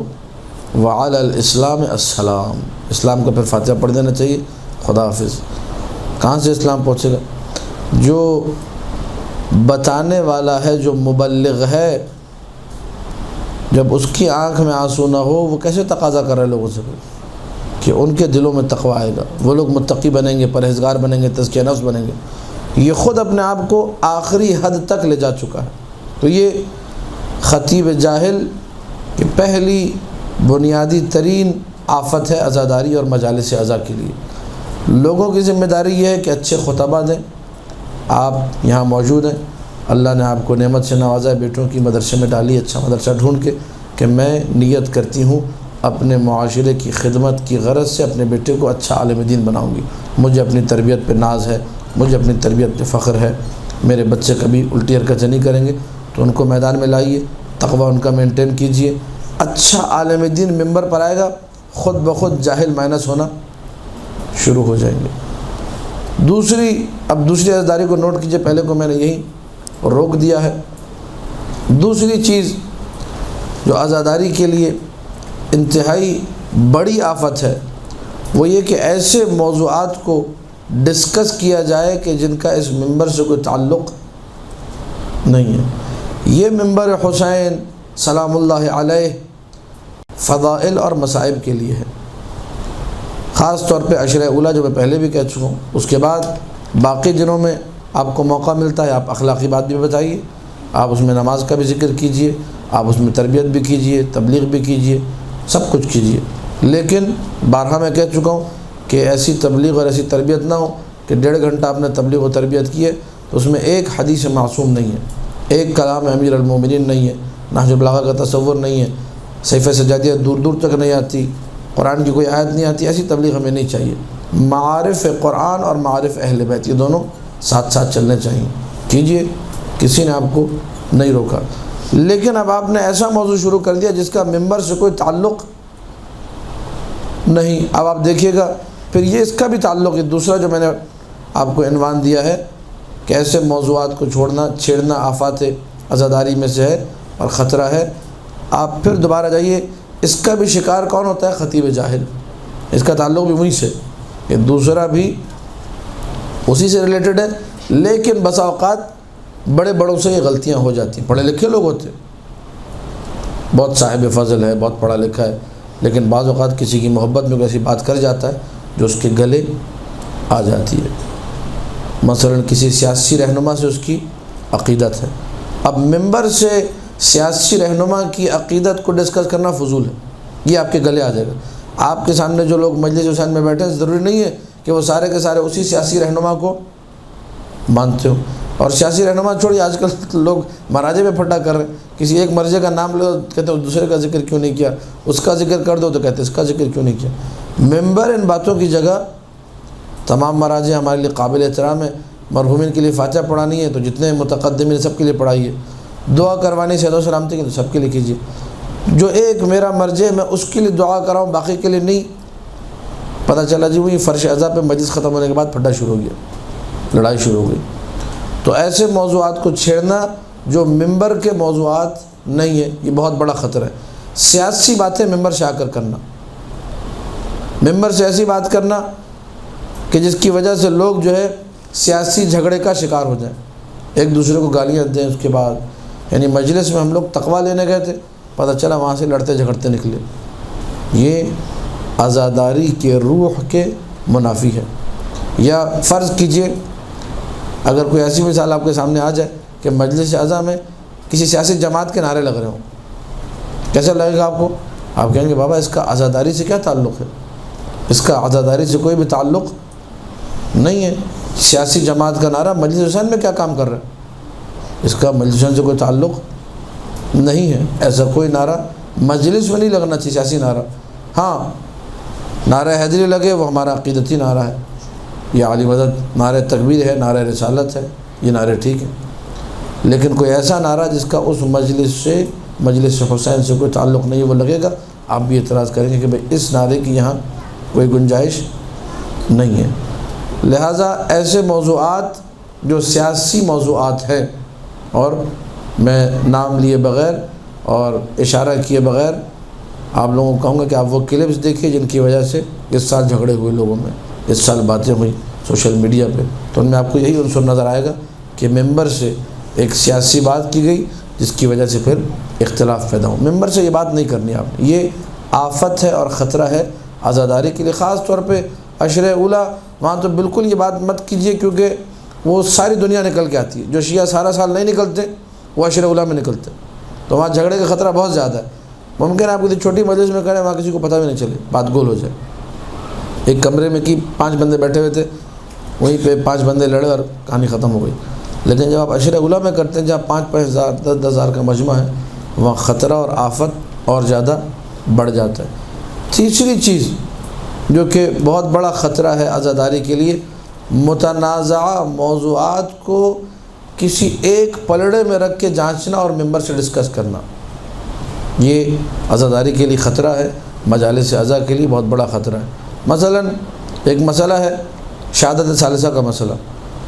وعلی الاسلام السلام، اسلام کا پھر فاتحہ پڑھ دینا چاہیے، خدا حافظ۔ کہاں سے اسلام پہنچے گا؟ جو بتانے والا ہے، جو مبلغ ہے، جب اس کی آنکھ میں آنسو نہ ہو، وہ کیسے تقاضا کر رہے لوگوں سے کہ ان کے دلوں میں تقویٰ آئے گا، وہ لوگ متقی بنیں گے، پرہیزگار بنیں گے، تزکیہ نفس بنیں گے؟ یہ خود اپنے آپ کو آخری حد تک لے جا چکا ہے۔ تو یہ خطیب جاہل کی پہلی بنیادی ترین آفت ہے عزاداری اور مجالس عزا کے لیے۔ لوگوں کی ذمہ داری یہ ہے کہ اچھے خطبہ دیں۔ آپ یہاں موجود ہیں، اللہ نے آپ کو نعمت سے نوازا ہے، بیٹوں کی مدرسے میں ڈالی، اچھا مدرسہ ڈھونڈ کے کہ میں نیت کرتی ہوں اپنے معاشرے کی خدمت کی غرض سے اپنے بیٹے کو اچھا عالم دین بناؤں گی، مجھے اپنی تربیت پہ ناز ہے، مجھے اپنی تربیت پہ فخر ہے، میرے بچے کبھی الٹی حرکتیں نہیں کریں گے، تو ان کو میدان میں لائیے، تقویٰ ان کا مینٹین کیجئے۔ اچھا عالم دین ممبر پر آئے گا، خود بخود جاہل مائنس ہونا شروع ہو جائیں گے۔ دوسری عزاداری کو نوٹ کیجئے، پہلے کو میں نے یہی روک دیا ہے۔ دوسری چیز جو عزاداری کے لیے انتہائی بڑی آفت ہے، وہ یہ کہ ایسے موضوعات کو ڈسکس کیا جائے کہ جن کا اس ممبر سے کوئی تعلق نہیں ہے۔ یہ ممبر حسین سلام اللہ علیہ فضائل اور مصائب کے لیے ہے، خاص طور پہ عشرہ اولیٰ جو میں پہلے بھی کہہ چکا ہوں۔ اس کے بعد باقی دنوں میں آپ کو موقع ملتا ہے، آپ اخلاقی بات بھی بتائیے، آپ اس میں نماز کا بھی ذکر کیجئے، آپ اس میں تربیت بھی کیجئے، تبلیغ بھی کیجئے، سب کچھ کیجئے۔ لیکن بارہا میں کہہ چکا ہوں کہ ایسی تبلیغ اور ایسی تربیت نہ ہو کہ 1.5 گھنٹہ آپ نے تبلیغ و تربیت کی ہے تو اس میں ایک حدیث معصوم نہیں ہے، ایک کلام امیر المومنین نہیں ہے، نہج البلاغہ کا تصور نہیں ہے، صحیفہ سجادیہ دور دور تک نہیں آتی، قرآن کی کوئی آیت نہیں آتی، ایسی تبلیغ ہمیں نہیں چاہیے۔ معارف قرآن اور معارف اہل بیت یہ دونوں ساتھ ساتھ چلنے چاہیے، کیجئے، کسی نے آپ کو نہیں روکا۔ لیکن اب آپ نے ایسا موضوع شروع کر دیا جس کا ممبر سے کوئی تعلق نہیں۔ اب آپ دیکھیے گا پھر یہ اس کا بھی تعلق ہے، دوسرا جو میں نے آپ کو عنوان دیا ہے کہ ایسے موضوعات کو چھیڑنا آفات عزاداری میں سے ہے اور خطرہ ہے۔ آپ پھر دوبارہ جائیے، اس کا بھی شکار کون ہوتا ہے؟ خطیب جاہل۔ اس کا تعلق بھی وہیں سے، کہ دوسرا بھی اسی سے ریلیٹڈ ہے، لیکن بسا اوقات بڑوں سے یہ غلطیاں ہو جاتی ہیں۔ پڑھے لکھے لوگ ہوتے ہیں، بہت صاحب فضل ہے، بہت پڑھا لکھا ہے، لیکن بعض اوقات کسی کی محبت میں کوئی ایسی بات کر جاتا ہے جو اس کے گلے آ جاتی ہے۔ مثلا کسی سیاسی رہنما سے اس کی عقیدت ہے، اب ممبر سے سیاسی رہنما کی عقیدت کو ڈسکس کرنا فضول ہے، یہ آپ کے گلے آ جائے گا۔ آپ کے سامنے جو لوگ مجلس حسین میں بیٹھے ہیں، ضروری نہیں ہے کہ وہ سارے کے سارے اسی سیاسی رہنما کو مانتے ہو۔ اور سیاسی رہنما چھوڑیے، آج کل لوگ مراجع میں پھٹا کر رہے ہیں، کسی ایک مرجع کا نام لو کہتے ہیں دوسرے کا ذکر کیوں نہیں کیا، اس کا ذکر کر دو تو کہتے ہیں اس کا ذکر کیوں نہیں کیا۔ ممبر ان باتوں کی جگہ، تمام مراجع ہمارے لیے قابل احترام ہے، مرحومین کے لیے فاتحہ پڑھانی ہے تو جتنے متقدمین سب کے لیے پڑھائیے، دعا کروانی صحت و سلامتی کی تو سب کے لیے کیجیے۔ جو ایک میرا مرجع میں اس کے لیے دعا کراؤں باقی کے لیے نہیں، پتہ چلا جی وہی فرش اعضا پہ مجلس ختم ہونے کے بعد پھٹا شروع ہو گیا، لڑائی شروع ہو گئی۔ تو ایسے موضوعات کو چھیڑنا جو ممبر کے موضوعات نہیں ہے، یہ بہت بڑا خطرہ ہے۔ سیاسی باتیں ممبر سے آ کر کرنا، ممبر سے ایسی بات کرنا کہ جس کی وجہ سے لوگ جو ہے سیاسی جھگڑے کا شکار ہو جائیں، ایک دوسرے کو گالیاں دیں، اس کے بعد یعنی مجلس میں ہم لوگ تقویٰ لینے گئے تھے، پتہ چلا وہاں سے لڑتے جھگڑتے نکلے، یہ عزاداری کے روح کے منافی ہے۔ یا فرض کیجئے اگر کوئی ایسی مثال آپ کے سامنے آ جائے کہ مجلس اعضاء میں کسی سیاسی جماعت کے نعرے لگ رہے ہوں، کیسا لگے گا آپ کو؟ آپ کہیں گے بابا اس کا عزاداری سے کیا تعلق ہے؟ اس کا عزاداری سے کوئی بھی تعلق نہیں ہے۔ سیاسی جماعت کا نعرہ مجلس حسین میں کیا کام کر رہا ہے؟ اس کا مجلس حسین سے کوئی تعلق نہیں ہے۔ ایسا کوئی نعرہ مجلس میں نہیں لگنا چاہیے، سیاسی نعرہ۔ ہاں نعرہ حیدری لگے، وہ ہمارا عقیدتی نعرہ ہے، یا علی مدد، نعرہ تکبیر ہے، نعرہ رسالت ہے، یہ نعرے ٹھیک ہے۔ لیکن کوئی ایسا نعرہ جس کا اس مجلس حسین سے کوئی تعلق نہیں ہے وہ لگے گا، آپ بھی اعتراض کریں گے کہ بھئی اس نعرے کی یہاں کوئی گنجائش نہیں ہے۔ لہٰذا ایسے موضوعات جو سیاسی موضوعات ہیں، اور میں نام لیے بغیر اور اشارہ کیے بغیر آپ لوگوں کو کہوں گا کہ آپ وہ کلپس دیکھیے جن کی وجہ سے اس سال جھگڑے ہوئے لوگوں میں، اس سال باتیں ہوئی سوشل میڈیا پہ، تو ان میں آپ کو یہی عنصر نظر آئے گا کہ ممبر سے ایک سیاسی بات کی گئی جس کی وجہ سے پھر اختلاف پیدا ہو۔ ممبر سے یہ بات نہیں کرنی آپ نے، یہ آفت ہے اور خطرہ ہے عزاداری کے لیے۔ خاص طور پہ عشر اولیٰ، وہاں تو بالکل یہ بات مت کیجیے، کیونکہ وہ ساری دنیا نکل کے آتی ہے۔ جو شیعہ سارا سال نہیں نکلتے وہ عشر اولیٰ میں نکلتے، تو وہاں جھگڑے کا خطرہ بہت زیادہ ہے۔ ممکن ہے آپ کسی چھوٹی مجلس میں کریں، وہاں کسی کو پتہ بھی نہیں چلے، بات گول ہو جائے۔ ایک کمرے میں 5 بندے بیٹھے ہوئے تھے، وہیں پہ 5 بندے لڑے اور کہانی ختم ہو گئی۔ لیکن جب آپ عشر اولیٰ میں کرتے ہیں جہاں 5-5 ہزار 10-10 ہزار کا مجمع ہے، وہاں خطرہ اور آفت اور زیادہ بڑھ جاتا ہے۔ تیسری چیز جو کہ بہت بڑا خطرہ ہے عزاداری کے لیے، متنازعہ موضوعات کو کسی ایک پلڑے میں رکھ کے جانچنا اور ممبر سے ڈسکس کرنا، یہ عزاداری کے لیے خطرہ ہے، مجالس اعضاء کے لیے بہت بڑا خطرہ ہے۔ مثلا ایک مسئلہ ہے شہادت ثالثہ کا مسئلہ،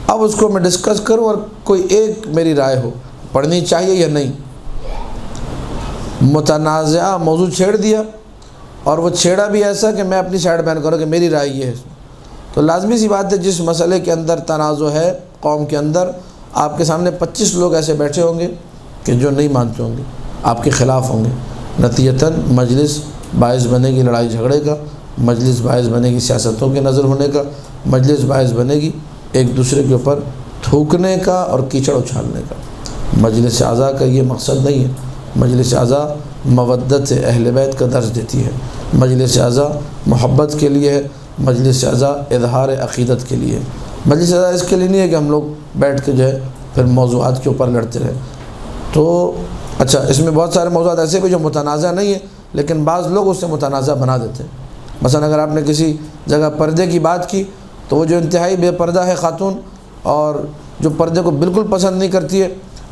اب اس کو میں ڈسکس کروں اور کوئی ایک میری رائے ہو، پڑھنی چاہیے یا نہیں۔ متنازعہ موضوع چھیڑ دیا، اور وہ چھیڑا بھی ایسا کہ میں اپنی سائڈ بیان کروں کہ میری رائے یہ ہے، تو لازمی سی بات ہے جس مسئلے کے اندر تنازع ہے قوم کے اندر، آپ کے سامنے 25 لوگ ایسے بیٹھے ہوں گے کہ جو نہیں مانتے ہوں گے، آپ کے خلاف ہوں گے، نتیجتاً مجلس باعث بنے گی لڑائی جھگڑے کا، مجلس باعث بنے گی سیاستوں کے نظر ہونے کا، مجلس باعث بنے گی ایک دوسرے کے اوپر تھوکنے کا اور کیچڑ اچھالنے کا۔ مجلس اعضاء کا یہ مقصد نہیں ہے۔ مجلس اعضاء مودت اہل بیت کا درس دیتی ہے، مجلس اعضاء محبت کے لیے ہے، مجلس اعضاء اظہار عقیدت کے لیے ہے۔ مجلس اعضاء اس کے لیے نہیں ہے کہ ہم لوگ بیٹھ کے جو ہے پھر موضوعات کے اوپر لڑتے رہیں۔ تو اچھا، اس میں بہت سارے موضوعات ایسے بھی جو متنازع نہیں ہیں لیکن بعض لوگ اس سے متنازع بنا دیتے ہیں۔ مثلا اگر آپ نے کسی جگہ پردے کی بات کی تو وہ جو انتہائی بے پردہ ہے خاتون اور جو پردے کو بالکل پسند نہیں کرتی ہے،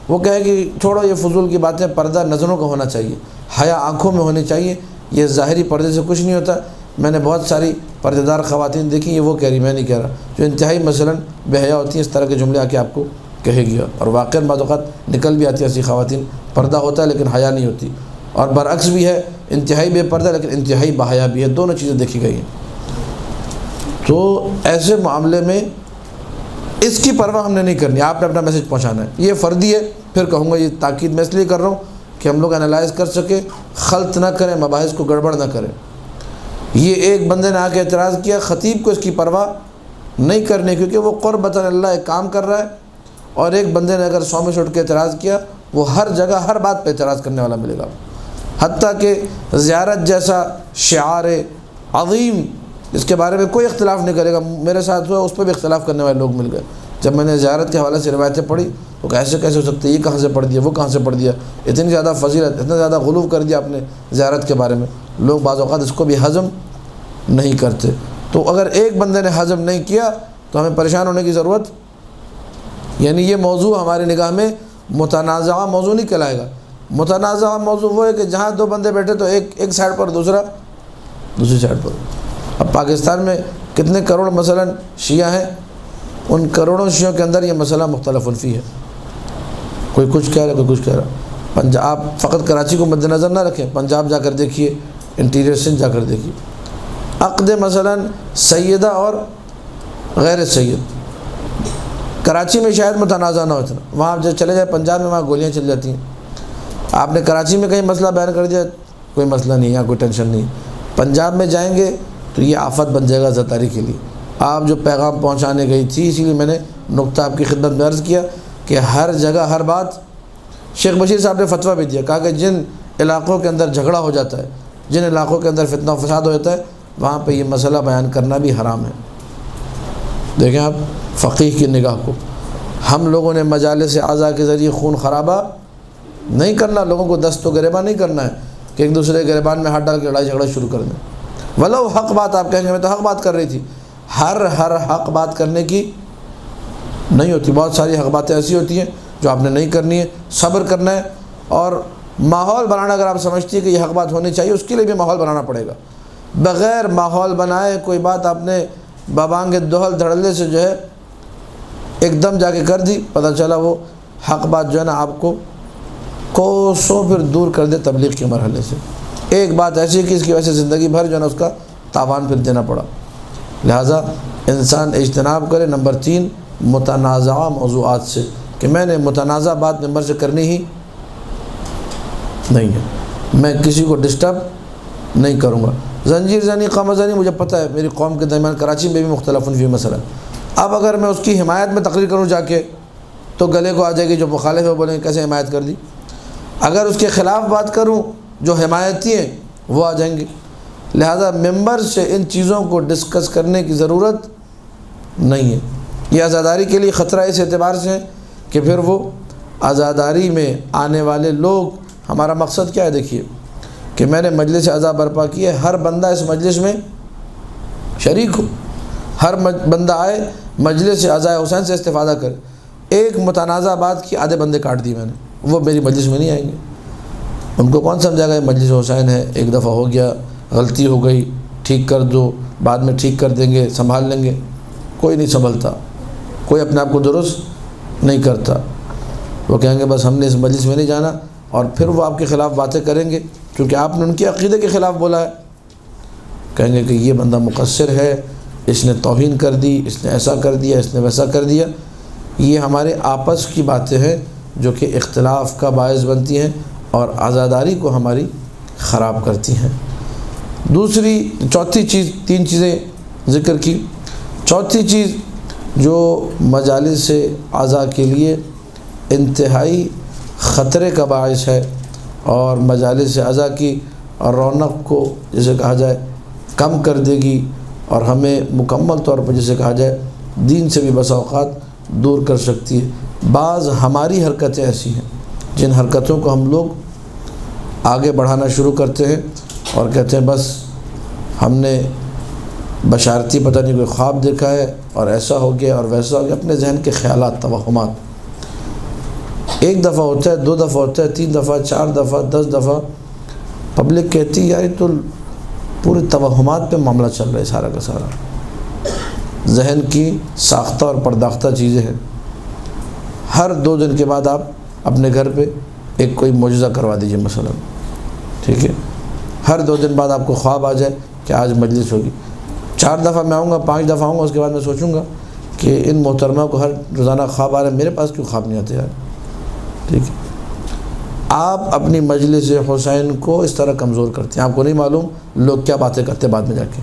وہ کہے کہ چھوڑو یہ فضول کی باتیں، پردہ نظروں کا ہونا چاہیے، حیا آنکھوں میں ہونی چاہیے، یہ ظاہری پردے سے کچھ نہیں ہوتا۔ میں نے بہت ساری پردے دار خواتین دیکھی، یہ وہ کہہ رہی، میں نہیں کہہ رہا، جو انتہائی مثلاً بے حیا ہوتی ہیں، اس طرح کے جملے آ کے آپ کو کہے گی، اور واقعاً بعض اوقات نکل بھی آتی ہیں ایسی خواتین، پردہ ہوتا ہے لیکن حیا نہیں ہوتی، اور برعکس بھی ہے، انتہائی بے پردہ لیکن انتہائی باحیا بھی ہے، دونوں چیزیں دیکھی گئی ہیں۔ تو ایسے معاملے میں اس کی پرواہ ہم نے نہیں کرنی، آپ نے اپنا میسج پہنچانا ہے، یہ فردی ہے۔ پھر کہوں گا یہ تاکید میں اس لیے کر رہا ہوں کہ ہم لوگ انالائز کر سکیں، خلط نہ کریں، مباحث کو گڑبڑ نہ کریں۔ یہ ایک بندے نے آ کے اعتراض کیا، خطیب کو اس کی پرواہ نہیں کرنی، کیونکہ وہ قربتاً اللہ ایک کام کر رہا ہے، اور ایک بندے نے اگر 100 میں سے اٹھ کے اعتراض کیا، وہ ہر جگہ ہر بات پہ اعتراض کرنے والا ملے گا، حتیٰ کہ زیارت جیسا شعار عظیم اس کے بارے میں کوئی اختلاف نہیں کرے گا، میرے ساتھ ہوا اس پہ بھی اختلاف کرنے والے لوگ مل گئے۔ جب میں نے زیارت کے حوالے سے روایتیں پڑھی تو کیسے ہو سکتے، یہ کہاں سے پڑھ دیا، وہ کہاں سے پڑھ دیا، اتنی زیادہ فضیلت، اتنا زیادہ غلو کر دیا آپ نے زیارت کے بارے میں۔ لوگ بعض اوقات اس کو بھی ہضم نہیں کرتے۔ تو اگر ایک بندے نے ہضم نہیں کیا تو ہمیں پریشان ہونے کی ضرورت، یعنی یہ موضوع ہماری نگاہ میں متنازعہ موضوع نہیں کہلائے گا۔ متنازعہ موضوع وہ ہے کہ جہاں 2 بندے بیٹھے تو ایک سائڈ پر، دوسرا دوسری سائڈ پر۔ اب پاکستان میں کتنے کروڑ مثلا شیعہ ہیں، ان کروڑوں شیعوں کے اندر یہ مسئلہ مختلف فی ہے، کوئی کچھ کہہ رہا، کوئی کچھ کہہ رہا۔ پنجاب، فقط کراچی کو مد نظر نہ رکھیں، پنجاب جا کر دیکھیے، انٹیریئر سندھ جا کر دیکھیے، عقد مثلا سیدہ اور غیر سید، کراچی میں شاید متنازع نہ ہو اتنا، وہاں جب چلے جائے پنجاب میں، وہاں گولیاں چل جاتی ہیں، آپ نے کراچی میں کہیں مسئلہ بیان کر دیا، کوئی مسئلہ نہیں، یہاں کوئی ٹینشن نہیں۔ پنجاب میں جائیں گے تو یہ آفت بن جائے گا زرداری کے لیے۔ آپ جو پیغام پہنچانے گئی تھی، اسی لیے میں نے نقطہ آپ کی خدمت میں عرض کیا کہ ہر جگہ ہر بات، شیخ بشیر صاحب نے فتویٰ بھی دیا، کہا کہ جن علاقوں کے اندر جھگڑا ہو جاتا ہے، جن علاقوں کے اندر فتنہ و فساد ہو جاتا ہے، وہاں پہ یہ مسئلہ بیان کرنا بھی حرام ہے۔ دیکھیں آپ فقیہ کی نگاہ کو، ہم لوگوں نے مجالس اعضاء کے ذریعے خون خرابہ نہیں کرنا، لوگوں کو دست و گریباں نہیں کرنا ہے کہ ایک دوسرے کے گریبان میں ہاتھ ڈال کے لڑائی جھگڑا شروع کر دیں۔ ولو حق بات آپ کہیں گے میں تو حق بات کر رہی تھی، ہر حق بات کرنے کی نہیں ہوتی، بہت ساری حق باتیں ایسی ہوتی ہیں جو آپ نے نہیں کرنی ہے، صبر کرنا ہے، اور ماحول بنانا، اگر آپ سمجھتی ہیں کہ یہ حق بات ہونی چاہیے، اس کے لیے بھی ماحول بنانا پڑے گا۔ بغیر ماحول بنائے کوئی بات آپ نے بابانگ دہل دھڑلے سے جو ہے ایک دم جا کے کر دی، پتہ چلا وہ حق بات جو ہے نا آپ کو کوسوں پھر دور کر دے تبلیغ کے مرحلے سے۔ ایک بات ایسی ہے کہ اس کی وجہ سے زندگی بھر جو ہے نا اس کا تاوان پھر دینا پڑا۔ لہٰذا انسان اجتناب کرے۔ نمبر 3، متنازعہ موضوعات سے، کہ میں نے متنازع بات ممبر سے کرنی ہی نہیں ہے، میں کسی کو ڈسٹرب نہیں کروں گا۔ زنجیر زنی قمر زنی مجھے پتہ ہے میری قوم کے درمیان کراچی میں بھی مختلف فی مسئلہ، اب اگر میں اس کی حمایت میں تقریر کروں جا کے تو گلے کو آ جائے گی، جو مخالف ہے بولیں گے کیسے حمایت کر دی۔ اگر اس کے خلاف بات کروں جو حمایتی ہیں وہ آ جائیں گے۔ لہذا ممبر سے ان چیزوں کو ڈسکس کرنے کی ضرورت نہیں ہے۔ یہ عزاداری کے لیے خطرہ اس اعتبار سے ہے کہ پھر وہ عزاداری میں آنے والے لوگ، ہمارا مقصد کیا ہے دیکھیے کہ میں نے مجلس عزا برپا کی ہے، ہر بندہ اس مجلس میں شریک ہو، ہر بندہ آئے مجلس عزا حسین سے استفادہ کرے۔ ایک متنازع بات کی آدھے بندے کاٹ دی میں نے، وہ میری مجلس میں نہیں آئیں گے۔ ان کو کون سمجھا گا یہ مجلس حسین ہے، ایک دفعہ ہو گیا، غلطی ہو گئی، ٹھیک کر دو، بعد میں ٹھیک کر دیں گے، سنبھال لیں گے۔ کوئی نہیں سنبھلتا، کوئی اپنے آپ کو درست نہیں کرتا۔ وہ کہیں گے بس ہم نے اس مجلس میں نہیں جانا، اور پھر وہ آپ کے خلاف باتیں کریں گے کیونکہ آپ نے ان کے عقیدے کے خلاف بولا ہے۔ کہیں گے کہ یہ بندہ مقصر ہے، اس نے توہین کر دی، اس نے ایسا کر دیا، اس نے ویسا کر دیا۔ یہ ہمارے آپس کی باتیں ہیں جو کہ اختلاف کا باعث بنتی ہیں اور عزاداری کو ہماری خراب کرتی ہیں۔ چوتھی چیز، 3 چیزیں ذکر کی۔ چوتھی چیز جو مجالس اعضاء کے لیے انتہائی خطرے کا باعث ہے اور مجالس اعضاء کی رونق کو جسے کہا جائے کم کر دے گی، اور ہمیں مکمل طور پر جسے کہا جائے دین سے بھی بس اوقات دور کر سکتی ہے۔ بعض ہماری حرکتیں ایسی ہیں جن حرکتوں کو ہم لوگ آگے بڑھانا شروع کرتے ہیں اور کہتے ہیں بس ہم نے بشارتی پتہ نہیں کوئی خواب دیکھا ہے اور ایسا ہو گیا اور ویسا ہو گیا، اپنے ذہن کے خیالات، توہمات۔ ایک دفعہ ہوتا ہے، 2 دفعہ ہوتا ہے، 3 دفعہ، 4 دفعہ، 10 دفعہ پبلک کہتی ہے یار تو پورے توہمات پہ معاملہ چل رہا ہے، سارا کا سارا ذہن کی ساختہ اور پرداختہ چیزیں ہیں۔ ہر 2 دن کے بعد آپ اپنے گھر پہ ایک کوئی معجزہ کروا دیجئے مثلا، ٹھیک ہے، ہر 2 دن بعد آپ کو خواب آ جائے کہ آج مجلس ہوگی۔ 4 دفعہ میں آؤں گا، 5 دفعہ آؤں گا، اس کے بعد میں سوچوں گا کہ ان محترمہ کو ہر روزانہ خواب آ رہے ہیں، میرے پاس کیوں خواب نہیں آتے یار، ٹھیک ہے۔ آپ اپنی مجلس حسین کو اس طرح کمزور کرتے ہیں، آپ کو نہیں معلوم لوگ کیا باتیں کرتے بعد میں جا کے،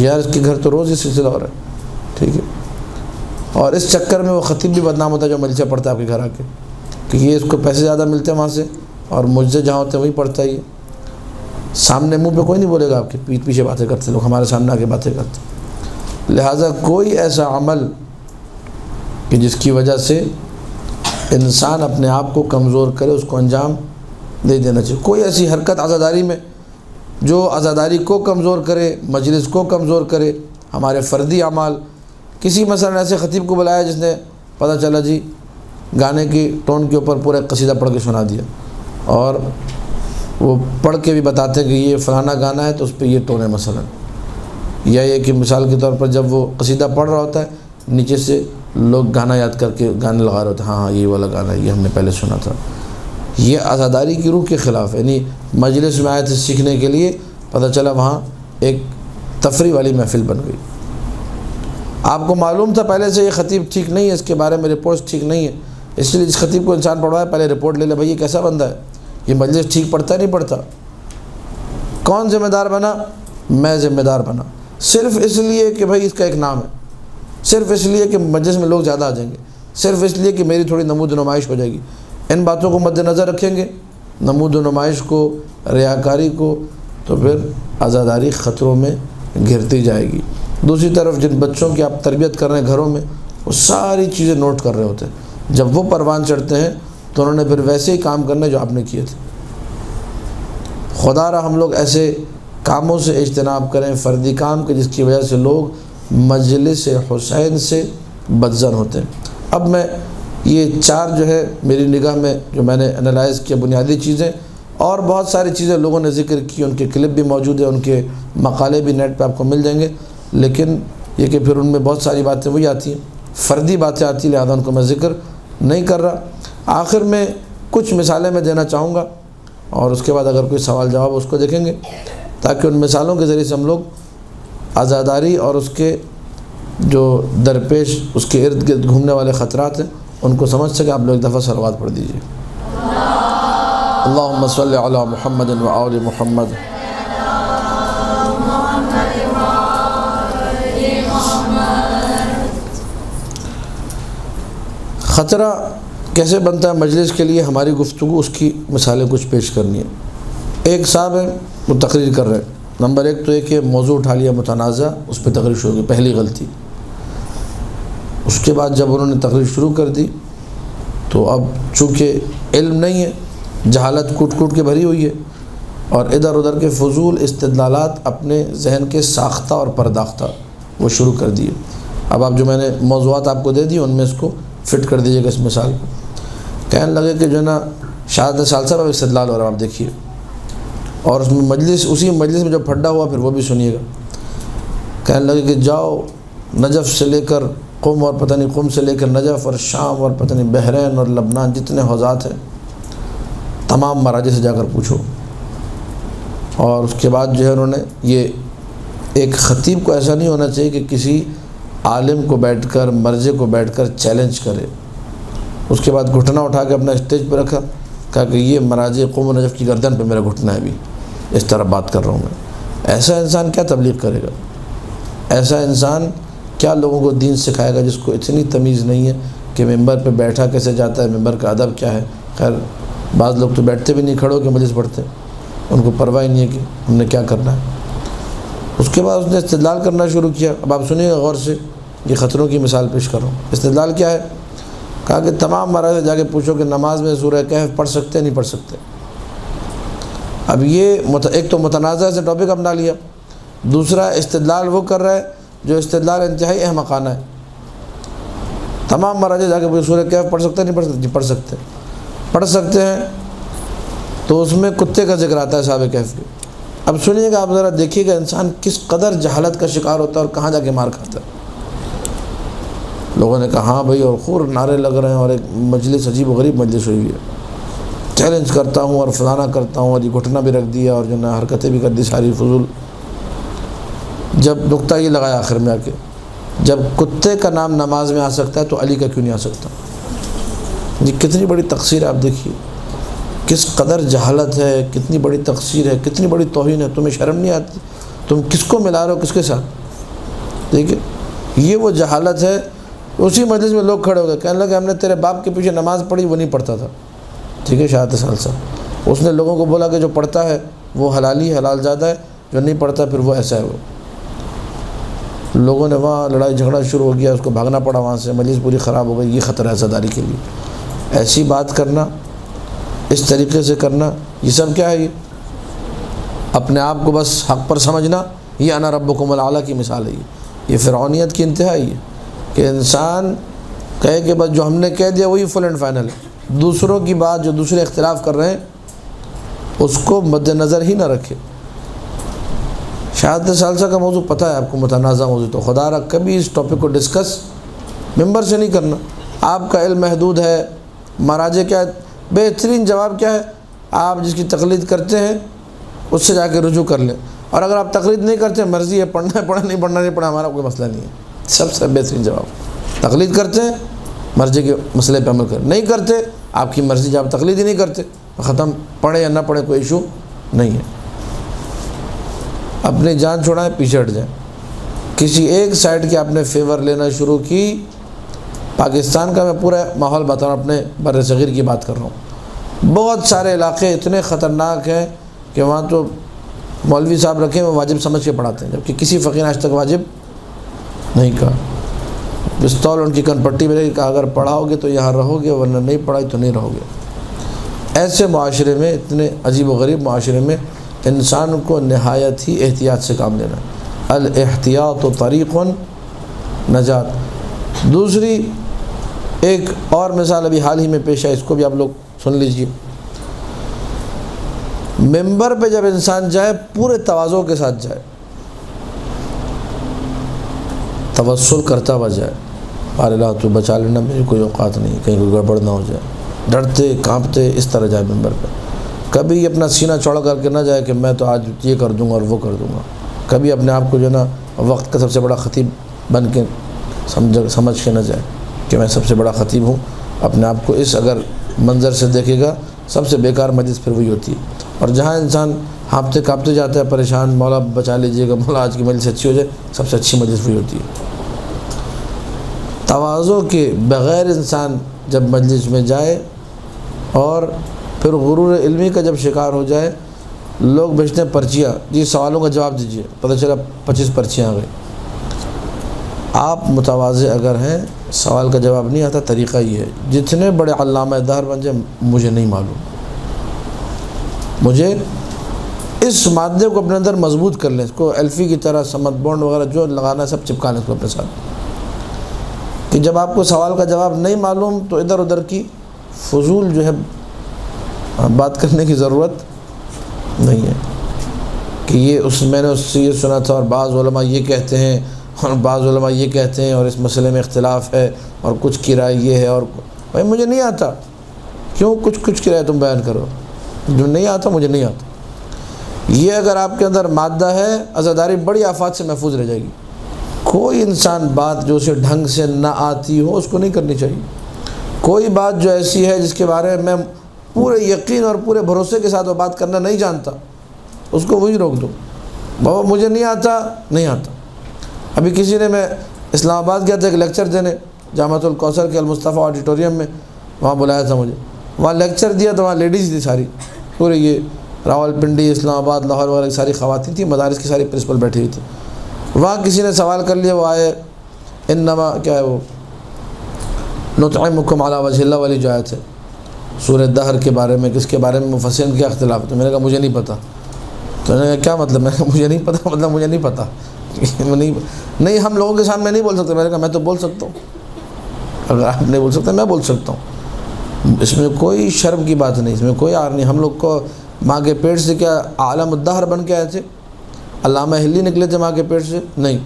یار اس کے گھر تو روز ہی سلسلہ ہو رہا ہے، ٹھیک ہے۔ اور اس چکر میں وہ خطیب بھی بدنام ہوتا ہے جو مجلسیں پڑھتا ہے آپ کے گھر آ کے، کہ یہ اس کو پیسے زیادہ ملتے ہیں وہاں سے، اور مجھے جہاں ہوتے ہیں وہیں پڑھتا ہے یہ۔ سامنے منہ پہ کوئی نہیں بولے گا، آپ کے پیٹھ پیچھے باتیں کرتے لوگ، ہمارے سامنے آ کے باتیں کرتے۔ لہٰذا کوئی ایسا عمل کہ جس کی وجہ سے انسان اپنے آپ کو کمزور کرے، اس کو انجام نہیں دینا چاہیے۔ کوئی ایسی حرکت عزاداری میں جو عزاداری کو کمزور کرے، مجلس کو کمزور کرے، ہمارے فردی اعمال، کسی مثلا ایسے خطیب کو بلایا جس نے پتہ چلا جی گانے کی ٹون کے اوپر پورا قصیدہ پڑھ کے سنا دیا، اور وہ پڑھ کے بھی بتاتے ہیں کہ یہ فلانا گانا ہے تو اس پہ یہ ٹون ہے مثلا، یا یہ کہ مثال کے طور پر جب وہ قصیدہ پڑھ رہا ہوتا ہے نیچے سے لوگ گانا یاد کر کے گانے لگا رہے ہوتے ہیں، ہاں یہ والا گانا ہے، یہ ہم نے پہلے سنا تھا۔ یہ عزاداری کی روح کے خلاف ہے، یعنی مجلس میں آئے تھے سیکھنے کے لیے، پتہ چلا وہاں ایک تفریح والی محفل بن گئی۔ آپ کو معلوم تھا پہلے سے یہ خطیب ٹھیک نہیں ہے، اس کے بارے میں رپورٹس ٹھیک نہیں ہے، اس لیے جس خطیب کو انسان پڑھوایا پہلے رپورٹ لے لے، بھائی یہ کیسا بندہ ہے، یہ مجلس ٹھیک پڑتا نہیں پڑتا؟ کون ذمہ دار بنا؟ میں ذمہ دار بنا، صرف اس لیے کہ بھائی اس کا ایک نام ہے، صرف اس لیے کہ مجلس میں لوگ زیادہ آ جائیں گے، صرف اس لیے کہ میری تھوڑی نمود و نمائش ہو جائے گی۔ ان باتوں کو مد نظر رکھیں گے، نمود و نمائش کو، ریاکاری کو، تو پھر عزاداری خطروں میں گھرتی جائے گی۔ دوسری طرف جن بچوں کی آپ تربیت کر رہے ہیں گھروں میں، وہ ساری چیزیں نوٹ کر رہے ہوتے ہیں، جب وہ پروان چڑھتے ہیں تو انہوں نے پھر ویسے ہی کام کرنے جو آپ نے کیے تھے۔ خدا را ہم لوگ ایسے کاموں سے اجتناب کریں، فردی کام کے جس کی وجہ سے لوگ مجلس حسین سے بدظن ہوتے ہیں۔ اب میں یہ 4 جو ہے میری نگاہ میں جو میں نے انالائز کیا بنیادی چیزیں، اور بہت ساری چیزیں لوگوں نے ذکر کی، ان کے کلپ بھی موجود ہیں، ان کے مقالے بھی نیٹ پہ آپ کو مل جائیں گے، لیکن یہ کہ پھر ان میں بہت ساری باتیں وہی آتی ہیں، فردی باتیں آتی ہیں، لہذا ان کو میں ذکر نہیں کر رہا۔ آخر میں کچھ مثالیں میں دینا چاہوں گا، اور اس کے بعد اگر کوئی سوال جواب اس کو دیکھیں گے، تاکہ ان مثالوں کے ذریعے سے ہم لوگ عزاداری اور اس کے جو درپیش اس کے ارد گرد گھومنے والے خطرات ہیں ان کو سمجھ سکیں۔ آپ لوگ ایک دفعہ صلوات پڑھ دیجیے۔ اللہم صلی علی محمد و آل محمد۔ خطرہ کیسے بنتا ہے مجلس کے لیے؟ ہماری گفتگو اس کی مثالیں کچھ پیش کرنی ہے۔ ایک صاحب ہیں وہ تقریر کر رہے ہیں، نمبر 1 تو یہ کہ موضوع اٹھا لیا متنازع، اس پہ تقریر شروع کی، پہلی غلطی۔ اس کے بعد جب انہوں نے تقریر شروع کر دی تو اب چونکہ علم نہیں ہے، جہالت کوٹ کوٹ کے بھری ہوئی ہے، اور ادھر ادھر کے فضول استدلالات اپنے ذہن کے ساختہ اور پرداختہ وہ شروع کر دیے۔ اب آپ جو میں نے موضوعات آپ کو دے دی ان میں اس کو فٹ کر دیجیے گا اس مثال کو۔ کہنے لگے کہ جو ہے نا شہادت ثالثہ پر استدلال ہو رہا ہے، آپ دیکھیے، اور اس میں مجلس، اسی مجلس میں جو پھڈا ہوا پھر وہ بھی سنیے گا۔ کہنے لگے کہ جاؤ نجف سے لے کر قم، اور پتہ نہیں قم سے لے کر نجف اور شام اور پتہ نہیں بحرین اور لبنان جتنے حوزات ہیں تمام مراجع سے جا کر پوچھو۔ اور اس کے بعد جو ہے انہوں نے یہ ایک خطیب کو ایسا نہیں ہونا چاہیے کہ کسی عالم کو بیٹھ کر، مرجع کو بیٹھ کر چیلنج کرے۔ اس کے بعد گھٹنا اٹھا کے اپنا اسٹیج پہ رکھا، کہا کہ یہ مراجع قوم و نجف کی گردن پہ میرا گھٹنا ہے، بھی اس طرح بات کر رہا ہوں میں۔ ایسا انسان کیا تبلیغ کرے گا؟ ایسا انسان کیا لوگوں کو دین سکھائے گا جس کو اتنی تمیز نہیں ہے کہ ممبر پہ بیٹھا کیسے جاتا ہے، ممبر کا ادب کیا ہے؟ خیر بعض لوگ تو بیٹھتے بھی نہیں، کھڑے ہو کے مجلس پڑھتے، ان کو پرواہ نہیں ہے کہ ہم نے کیا کرنا ہے۔ اس کے بعد اس نے استدلال کرنا شروع کیا۔ اب آپ سنیے گا غور سے، یہ خطروں کی مثال پیش کر رہا ہوں۔ استدلال کیا ہے؟ کہا کہ تمام مراجع سے جا کے پوچھو کہ نماز میں سورہ کہف پڑھ سکتے نہیں پڑھ سکتے۔ اب یہ ایک تو متنازع سے ٹاپک اپنا لیا، دوسرا استدلال وہ کر رہا ہے جو استدلال انتہائی احمقانہ ہے۔ تمام مراجع جا کے پوچھو سورہ کہف پڑھ سکتے نہیں پڑھ سکتے؟ جی پڑھ سکتے ہیں، تو اس میں کتے کا ذکر آتا ہے صحابہ کہف کے۔ اب سنیے گا، آپ ذرا دیکھیے گا انسان کس قدر جہالت کا شکار ہوتا ہے اور کہاں جا کے مار کھاتا ہے۔ لوگوں نے کہا ہاں بھائی، اور خور نعرے لگ رہے ہیں، اور ایک مجلس عجیب و غریب مجلس ہوئی ہے، چیلنج کرتا ہوں اور فلانا کرتا ہوں، اور یہ گھٹنا بھی رکھ دیا اور جو نا حرکتیں بھی کر دی ساری فضول۔ جب نقطہ یہ لگایا آخر میں آ کے، جب کتے کا نام نماز میں آ سکتا ہے تو علی کا کیوں نہیں آ سکتا؟ یہ کتنی بڑی تقصیر ہے، آپ دیکھیے کس قدر جہالت ہے، کتنی بڑی تقصیر ہے، کتنی بڑی توہین ہے۔ تمہیں شرم نہیں آتی؟ تم کس کو ملا رہے ہو کس کے ساتھ؟ دیکھیے یہ وہ جہالت ہے۔ اسی مجلس میں لوگ کھڑے ہو گئے، کہنے لگے ہم نے تیرے باپ کے پیچھے نماز پڑھی، وہ نہیں پڑھتا تھا، ٹھیک ہے شہادت ثالثہ۔ اس نے لوگوں کو بولا کہ جو پڑھتا ہے وہ حلالی حلال زیادہ ہے، جو نہیں پڑھتا پھر وہ ایسا ہے۔ وہ لوگوں نے وہاں لڑائی جھگڑا شروع ہو گیا، اس کو بھاگنا پڑا وہاں سے، مجلس پوری خراب ہو گئی۔ یہ خطرہ ہے عزاداری کے لیے، ایسی بات کرنا، اس طریقے سے کرنا، یہ سب کیا ہے؟ یہ اپنے آپ کو بس حق پر سمجھنا، یہ انا ربکم الاعلیٰ کی مثال ہے۔ یہ فرعونیت کی انتہا ہے، کہ انسان کہے کہ بس جو ہم نے کہہ دیا وہی فل اینڈ فائنل ہے، دوسروں کی بات جو دوسرے اختلاف کر رہے ہیں اس کو مد نظر ہی نہ رکھے۔ شہادت ثالثہ کا موضوع پتہ ہے آپ کو، متنازع موضوع، تو خدا را کبھی اس ٹاپک کو ڈسکس ممبر سے نہیں کرنا۔ آپ کا علم محدود ہے، مراجع کیا ہے؟ بہترین جواب کیا ہے؟ آپ جس کی تقلید کرتے ہیں اس سے جا کے رجوع کر لیں، اور اگر آپ تقلید نہیں کرتے، مرضی ہے پڑھنا ہے پڑھا، نہیں پڑھنا نہیں پڑھا، ہمارا کوئی مسئلہ نہیں ہے۔ سب سے بہترین جواب، تقلید کرتے ہیں مرضی کے مسئلے پہ عمل کریں، نہیں کرتے آپ کی مرضی، جب آپ تقلید ہی نہیں کرتے ختم، پڑھے یا نہ پڑھے کوئی ایشو نہیں ہے. اپنی جان چھوڑائیں، پیچھے ہٹ جائیں. کسی ایک سائڈ کی آپ نے فیور لینا شروع کی، پاکستان کا میں پورا ماحول بتا رہا ہوں، اپنے بر صغیر کی بات کر رہا ہوں. بہت سارے علاقے اتنے خطرناک ہیں کہ وہاں تو مولوی صاحب رکھیں وہ واجب سمجھ کے پڑھاتے ہیں، جبکہ کسی فقیر نے آج تک واجب نہیں کہا. پستول ان کی کن پٹی میں کہا اگر پڑھاؤ گے تو یہاں رہو گے، ورنہ نہیں پڑھائی تو نہیں رہو گے. ایسے معاشرے میں، اتنے عجیب و غریب معاشرے میں انسان کو نہایت ہی احتیاط سے کام لینا ہے. الاحتیاط طریق نجات. دوسری ایک اور مثال ابھی حال ہی میں پیش ہے، اس کو بھی آپ لوگ سن لیجئے. ممبر پہ جب انسان جائے پورے تواضع کے ساتھ جائے، توسل کرتا ہوا جائے، اللہ تو بچا لینا، میری کوئی اوقات نہیں، کہیں کوئی گڑبڑ نہ ہو جائے، ڈرتے کانپتے اس طرح جائے ممبر پہ. کبھی اپنا سینہ چوڑا کر کے نہ جائے کہ میں تو آج یہ کر دوں گا اور وہ کر دوں گا. کبھی اپنے آپ کو جو ہے نا وقت کا سب سے بڑا خطیب بن کے سمجھ کے نہ جائے کہ میں سب سے بڑا خطیب ہوں. اپنے آپ کو اس اگر منظر سے دیکھے گا، سب سے بیکار مجلس پھر وہی ہوتی ہے. اور جہاں انسان ہانپتے کانپتے جاتا ہے پریشان، مولا بچا لیجئے گا، مولا آج کی مجلس اچھی ہو جائے، سب سے اچھی مجلس وہی ہوتی ہے. تواضع کے بغیر انسان جب مجلس میں جائے اور پھر غرور علمی کا جب شکار ہو جائے، لوگ بھیجتے ہیں پرچیاں، جی سوالوں کا جواب دیجئے، پتہ چلا 25 پرچیاں آ گئی. آپ متواضع اگر ہیں، سوال کا جواب نہیں آتا، طریقہ یہ ہے. جتنے بڑے علامہ دہر بن جائیں، مجھے نہیں معلوم. مجھے اس مادے کو اپنے اندر مضبوط کر لیں، اس کو ایلفی کی طرح سمت بونڈ وغیرہ جو لگانا ہے سب چپکا لیں اس کو اپنے ساتھ، کہ جب آپ کو سوال کا جواب نہیں معلوم تو ادھر ادھر کی فضول جو ہے بات کرنے کی ضرورت نہیں ہے. کہ میں نے اس سے یہ سنا تھا، اور بعض علماء یہ کہتے ہیں اور بعض علماء یہ کہتے ہیں، اور اس مسئلے میں اختلاف ہے، اور کچھ کی رائے یہ ہے. اور بھائی مجھے نہیں آتا، کیوں کچھ کی رائے تم بیان کرو؟ جو نہیں آتا مجھے نہیں آتا. یہ اگر آپ کے اندر مادہ ہے، عزاداری بڑی آفات سے محفوظ رہ جائے گی. کوئی انسان بات جو اسے ڈھنگ سے نہ آتی ہو اس کو نہیں کرنی چاہیے. کوئی بات جو ایسی ہے جس کے بارے میں پورے یقین اور پورے بھروسے کے ساتھ وہ بات کرنا نہیں جانتا، اس کو وہی روک دو. بابا مجھے نہیں آتا، نہیں آتا. ابھی کسی نے، میں اسلام آباد گیا تھا ایک لیکچر دینے، جامعۃ الکوثر کے المصطفیٰ آڈیٹوریم میں، وہاں بلایا تھا مجھے. وہاں لیکچر دیا تو وہاں لیڈیز تھی ساری، پورے یہ راول پنڈی، اسلام آباد، لاہور وغیرہ کی ساری خواتین تھیں، مدارس کی ساری پرنسپل بیٹھی ہوئی تھی. وہاں کسی نے سوال کر لیا، وہ آئے انما کیا ہے وہ نطعمکم علی وجہ اللہ والی جو آیت ہے سورہ دہر کے بارے میں، کس کے بارے میں مفسرین کیا اختلاف. تو میں نے کہا مجھے نہیں پتہ. تو میں نے کہا کیا مطلب؟ میں نے کہا مجھے نہیں پتہ، مطلب مجھے نہیں پتہ. نہیں ہم لوگوں کے سامنے نہیں بول سکتے. میں نے کہا میں تو بول سکتا ہوں، اگر آپ نہیں بول سکتے میں بول سکتا ہوں. اس میں کوئی شرم کی بات نہیں، اس میں کوئی عار نہیں. ہم لوگ کو ماں کے پیٹ سے کیا عالم الدہر بن کے آئے تھے؟ علامہ ہلی نکلے تھے ماں کے پیٹ سے؟ نہیں.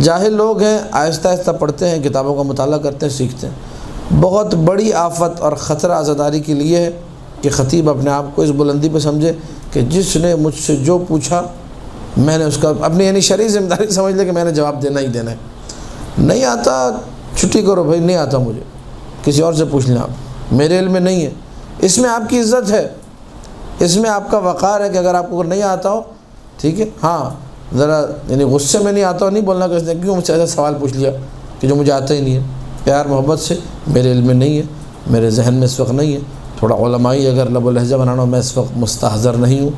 جاہل لوگ ہیں، آہستہ آہستہ پڑھتے ہیں، کتابوں کا مطالعہ کرتے ہیں، سیکھتے ہیں. بہت بڑی آفت اور خطرہ عزاداری کے لیے ہے کہ خطیب اپنے آپ کو اس بلندی پہ سمجھے کہ جس نے مجھ سے جو پوچھا میں نے اس کا اپنی یعنی شرعی ذمہ داری سمجھ لے کہ میں نے جواب دینا ہی دینا ہے. نہیں آتا چھٹی کرو بھائی، نہیں آتا مجھے، کسی اور سے پوچھ لیں آپ، میرے علم میں نہیں ہے. اس میں آپ کی عزت ہے، اس میں آپ کا وقار ہے کہ اگر آپ کو نہیں آتا ہو ٹھیک ہے، ہاں ذرا یعنی غصے میں نہیں آتا ہو نہیں بولنا کہ اس نے کیوں مجھ سے ایسا سوال پوچھ لیا کہ جو مجھے آتا ہی نہیں ہے. پیار محبت سے، میرے علم میں نہیں ہے، میرے ذہن میں اس وقت نہیں ہے، تھوڑا علمائی اگر لب و لہجہ بنانا ہو، میں اس وقت مستحضر نہیں ہوں،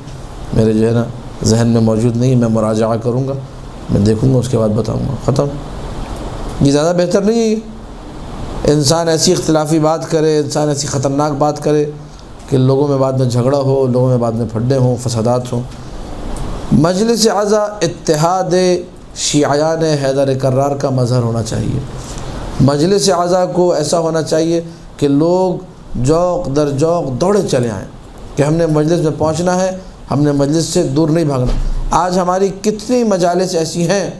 میرے جو ہے نا ذہن میں موجود نہیں ہے، میں مراجعہ کروں گا، میں دیکھوں گا، اس کے بعد بتاؤں گا، ختم. یہ زیادہ بہتر نہیں ہے. انسان ایسی اختلافی بات کرے، انسان ایسی خطرناک بات کرے کہ لوگوں میں بعد میں جھگڑا ہو، لوگوں میں بعد میں پھڈے ہوں، فسادات ہوں. مجلس اعضا اتحاد شیعیان حیدر کرار کا مظہر ہونا چاہیے. مجلس اعضا کو ایسا ہونا چاہیے کہ لوگ ذوق در ذوق دوڑے چلے آئیں کہ ہم نے مجلس میں پہنچنا ہے، ہم نے مجلس سے دور نہیں بھاگنا. آج ہماری کتنی مجالس ایسی ہیں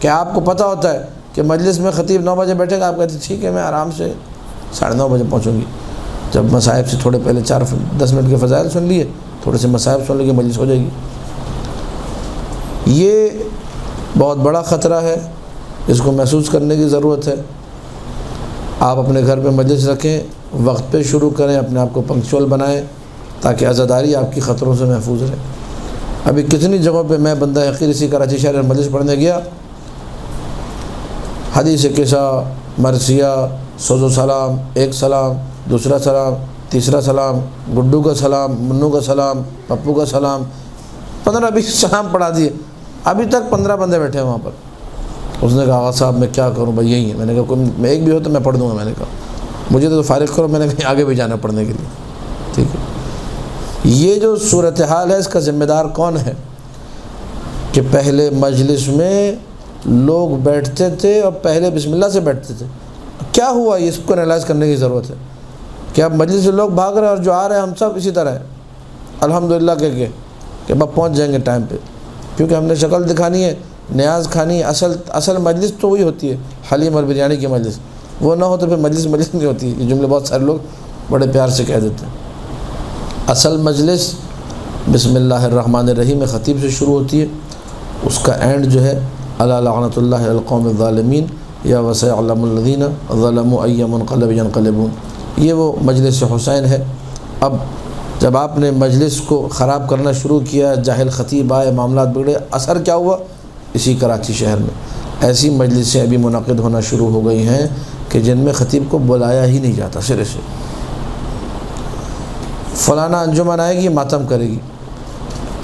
کہ آپ کو پتہ ہوتا ہے کہ مجلس میں خطیب 9 بجے بیٹھے گا، آپ کہتے ہیں ٹھیک ہے میں آرام سے 9:30 بجے پہنچوں گی. جب مصائب سے تھوڑے پہلے 10 منٹ کے فضائل سن لیے، تھوڑے سے مصائب سن لیے، مجلس ہو جائے گی. یہ بہت بڑا خطرہ ہے، اس کو محسوس کرنے کی ضرورت ہے. آپ اپنے گھر پہ مجلس رکھیں، وقت پہ شروع کریں، اپنے آپ کو پنکچول بنائیں، تاکہ عزاداری آپ کی خطروں سے محفوظ رہے۔ ابھی کتنی جگہوں پہ میں بندہ حقیر اسی کراچی شہر میں مجلس پڑھنے گیا، حدیث قصہ، مرثیہ، سوز و سلام، ایک سلام، دوسرا سلام، تیسرا سلام، گڈو کا سلام، منو کا سلام، پپو کا سلام، 15-20 سلام پڑھا دیے۔ ابھی تک 15 بندے بیٹھے ہیں وہاں پر۔ اس نے کہا آغا صاحب میں کیا کروں بھائی، یہی ہے۔ میں نے کہا کوئی میں ایک بھی ہو تو میں پڑھ دوں گا۔ میں نے کہا مجھے تو فارغ کرو، میں نے کہیں آگے بھی جانا پڑھنے کے لیے، ٹھیک ہے۔ یہ جو صورتحال ہے اس کا ذمہ دار کون ہے کہ پہلے مجلس میں لوگ بیٹھتے تھے اور پہلے بسم اللہ سے بیٹھتے تھے؟ کیا ہوا یہ اس کو انالائز کرنے کی ضرورت ہے کہ اب مجلس سے لوگ بھاگ رہے ہیں اور جو آ رہے ہیں ہم سب اسی طرح ہیں الحمدللہ کہہ کے کہ اب پہنچ جائیں گے ٹائم پہ، کیونکہ ہم نے شکل دکھانی ہے، نیاز کھانی ہے۔ اصل مجلس تو وہی ہوتی ہے، حلیم اور بریانی کی مجلس۔ وہ نہ ہو تو پھر مجلس نہیں ہوتی ہے۔ یہ جملے بہت سارے لوگ بڑے پیار سے کہہ دیتے ہیں۔ اصل مجلس بسم اللہ الرحمن الرحیم میں خطیب سے شروع ہوتی ہے، اس کا اینڈ جو ہے الا لعنۃ اللہ علی القوم الظالمین یا وسيعلم الذین ظلموا ای منقلب ینقلبون۔ یہ وہ مجلس حسین ہے۔ اب جب آپ نے مجلس کو خراب کرنا شروع کیا، جاہل خطیب آئے، معاملات بگڑے، اثر کیا ہوا؟ اسی کراچی شہر میں ایسی مجلسیں ابھی منعقد ہونا شروع ہو گئی ہیں کہ جن میں خطیب کو بلایا ہی نہیں جاتا سرے سے۔ فلانا انجمن آئے گی، ماتم کرے گی،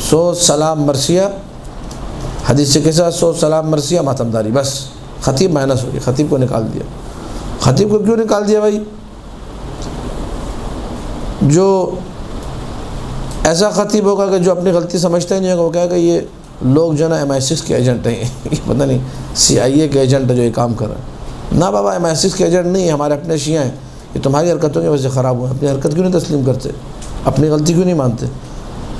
100 سلام مرثیہ، حدیث کے ساتھ 100 سلام مرثیہ، ماتم داری، بس خطیب مائنس ہو گئی، خطیب کو نکال دیا۔ خطیب کو کیوں نکال دیا بھائی؟ جو ایسا خطیب ہوگا کہ جو اپنی غلطی سمجھتا ہی نہیں ہوگا، وہ کہے گا یہ لوگ جو ہے نا MI6 کے ایجنٹ ہیں، یہ پتہ نہیں CIA کے ایجنٹ ہے جو یہ کام کر رہا ہے۔ نہ بابا MI6 کے ایجنٹ نہیں ہے، ہمارے اپنے شیعہ ہیں، یہ تمہاری حرکتوں کی وجہ سے خراب ہوئے ہیں۔ اپنی حرکت کیوں نہیں تسلیم کرتے؟ اپنی غلطی کیوں نہیں مانتے؟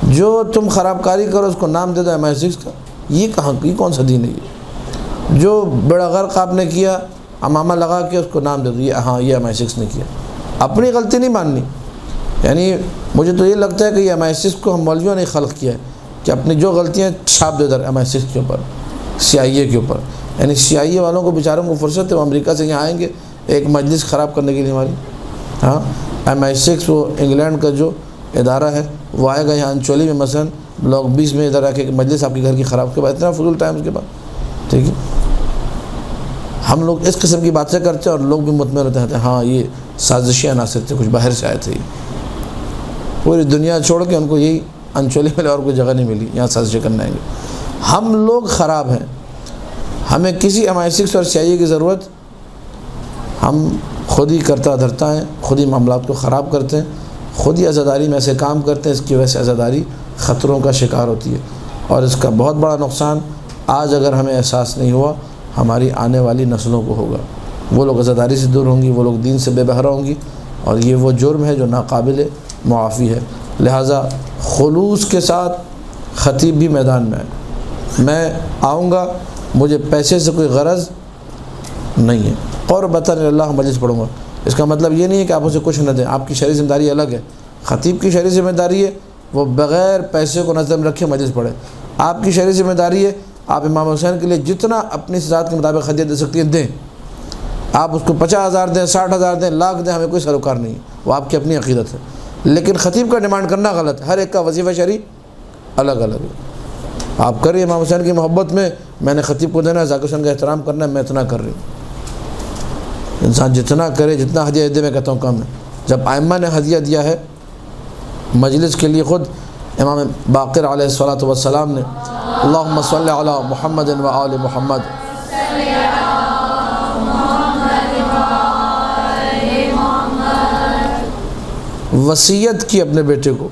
جو تم خراب کاری کرو اس کو نام دے دو MI6 کا، یہ کہاں، یہ کون سا دین ہے؟ یہ جو بڑا غرق آپ نے کیا، امامہ لگا کے اس کو نام دے دو، یہ ہاں یہ MI6 نے کیا۔ اپنی غلطی نہیں ماننی۔ یعنی مجھے تو یہ لگتا ہے کہ یہ MI6 کو ہم مولویوں نے خلق کیا ہے کہ اپنی جو غلطیاں چھاپ دے در MI6 کے اوپر، CIA کے اوپر۔ یعنی CIA والوں کو بیچاروں کو فرصت ہے، وہ امریکہ سے یہاں آئیں گے ایک مجلس خراب کرنے کے لیے ہماری۔ ہاں MI6 وہ انگلینڈ کا جو ادارہ ہے وہ آئے گا یہاں انچولی میں مثلا بلاک 20 میں ادھر آ کے مجلس آپ کے گھر کی خراب کے بعد، اتنا فضول ٹائم اس کے بعد، ٹھیک ہے۔ ہم لوگ اس قسم کی باتیں کرتے ہیں اور لوگ بھی مطمئن ہوتے ہیں ہاں یہ سازشی عناصر تھے، کچھ باہر سے آئے تھے۔ پوری دنیا چھوڑ کے ان کو یہی انچولی میں اور کوئی جگہ نہیں ملی، یہاں سازشیں کرنے آئیں گے۔ ہم لوگ خراب ہیں، ہمیں کسی MI6 اور CIA کی ضرورت، ہم خود ہی کرتا دھرتا ہیں، خود ہی معاملات کو خراب کرتے ہیں، خود ہی عزاداری میں ایسے کام کرتے ہیں، اس کی وجہ سے عزاداری خطروں کا شکار ہوتی ہے۔ اور اس کا بہت بڑا نقصان آج اگر ہمیں احساس نہیں ہوا، ہماری آنے والی نسلوں کو ہوگا۔ وہ لوگ عزاداری سے دور ہوں گی، وہ لوگ دین سے بے بہرہ ہوں گی، اور یہ وہ جرم ہے جو ناقابل معافی ہے۔ لہٰذا خلوص کے ساتھ خطیب بھی میدان میں ہے۔ میں آؤں گا، مجھے پیسے سے کوئی غرض نہیں ہے، قربۃ اللہ مجلس پڑھوں گا۔ اس کا مطلب یہ نہیں ہے کہ آپ اسے کچھ نہ دیں، آپ کی شرعی ذمہ داری الگ ہے۔ خطیب کی شرعی ذمہ داری ہے وہ بغیر پیسے کو نظر میں رکھے مجلس پڑھے۔ آپ کی شرعی ذمہ داری ہے آپ امام حسین کے لیے جتنا اپنی ذات کے مطابق ہدیہ دے سکتی ہیں دیں۔ آپ اس کو 50,000 دیں، 60,000 دیں، لاکھ دیں، ہمیں کوئی سروکار نہیں ہے، وہ آپ کی اپنی عقیدت ہے۔ لیکن خطیب کا ڈیمانڈ کرنا غلط ہے، ہر ایک کا وظیفہ شرعی الگ الگ ہے۔ آپ کر رہی ہیں امام حسین کی محبت میں نے خطیب کو دینا ہے، ذاکر حسین کا احترام کرنا ہے، میں اتنا کر رہی ہوں۔ انسان جتنا کرے، جتنا ہدیہ دے، میں کہتا ہوں کم ہے۔ جب ائمہ نے ہدیہ دیا ہے مجلس کے لیے، خود امام باقر علیہ الصلوۃ والسلام نے اللہم صلی علی محمد و آل محمد، وصیت کی اپنے بیٹے کو،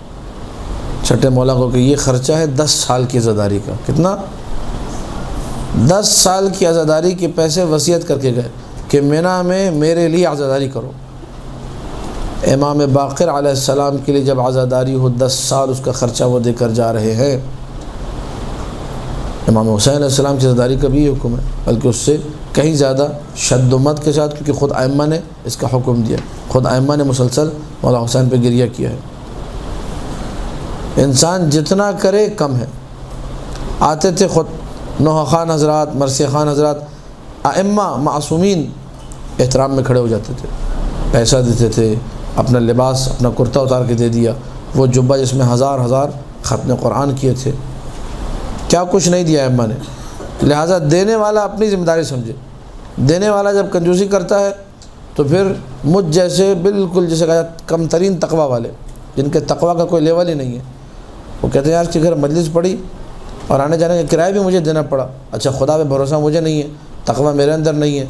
چھٹے مولا کو، کہ یہ خرچہ ہے 10 سال کی عزاداری کا۔ کتنا؟ 10 سال کی عزاداری کے پیسے وصیت کر کے گئے کہ مینا میں میرے لیے عزاداری کرو۔ امام باقر علیہ السلام کے لیے جب عزاداری ہو 10 سال اس کا خرچہ وہ دے کر جا رہے ہیں۔ امام حسین علیہ السلام کی عزاداری کا بھی یہ حکم ہے، بلکہ اس سے کہیں زیادہ شد و مت کے ساتھ، کیونکہ خود ائمہ نے اس کا حکم دیا، خود ائمہ نے مسلسل مولا حسین پہ گریہ کیا ہے۔ انسان جتنا کرے کم ہے۔ آتے تھے خود نوحہ خان حضرات، مرثیہ خان حضرات، ائمہ معصومین احترام میں کھڑے ہو جاتے تھے، پیسہ دیتے تھے، اپنا لباس، اپنا کرتا اتار کے دے دیا، وہ جبہ جس میں ہزار ہزار ختم قرآن کیے تھے، کیا کچھ نہیں دیا اماں نے۔ لہٰذا دینے والا اپنی ذمہ داری سمجھے۔ دینے والا جب کنجوسی کرتا ہے تو پھر مجھ جیسے بالکل جیسے کہا کم ترین تقوی والے، جن کے تقوی کا کوئی لیول ہی نہیں ہے، وہ کہتے ہیں یار اس کے گھر مجلس پڑی اور آنے جانے کا کرایہ بھی مجھے دینا پڑا، اچھا خدا پہ بھروسہ مجھے نہیں ہے، تقوی میرے اندر نہیں ہے،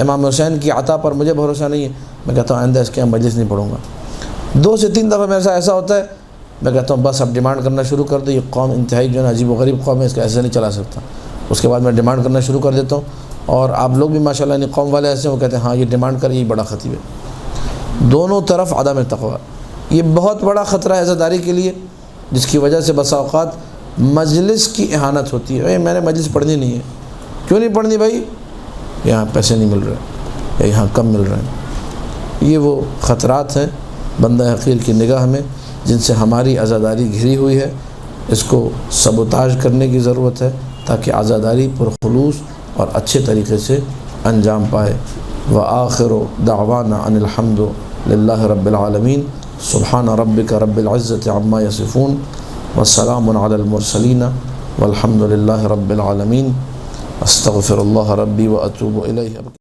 امام حسین کی عطا پر مجھے بھروسہ نہیں ہے، میں کہتا ہوں آئندہ اس کے یہاں مجلس نہیں پڑھوں گا۔ 2 سے 3 دفعہ میرے ساتھ ایسا ہوتا ہے، میں کہتا ہوں بس اب ڈیمانڈ کرنا شروع کر دو، یہ قوم انتہائی جو ہے نا عجیب و غریب قوم ہے، اس کا ایسے نہیں چلا سکتا۔ اس کے بعد میں ڈیمانڈ کرنا شروع کر دیتا ہوں، اور آپ لوگ بھی ماشاءاللہ ان قوم والے ایسے ہیں، وہ کہتے ہیں ہاں یہ ڈیمانڈ کر، یہ بڑا خطیب ہے۔ دونوں طرف عدم تقوی، یہ بہت بڑا خطرہ ہے عزاداری کے لیے، جس کی وجہ سے بسا اوقات مجلس کی اہانت ہوتی ہے۔ میں نے مجلس پڑھنی نہیں ہے، کیوں نہیں پڑھنی بھائی؟ یہاں پیسے نہیں مل رہے یا یہاں کم مل رہے ہیں۔ یہ وہ خطرات ہیں بندہ حقیر کی نگاہ میں جن سے ہماری عزاداری گھری ہوئی ہے۔ اس کو سبوتاژ کرنے کی ضرورت ہے تاکہ عزاداری پرخلوص اور اچھے طریقے سے انجام پائے۔ وآخر دعوانا ان الحمد للہ رب العالمین، سبحان ربک رب العزۃ عما یصفون، والسلام علی المرسلین، والحمد للہ رب العالمین۔ استغفر اللہ ربی واتوب الیہ۔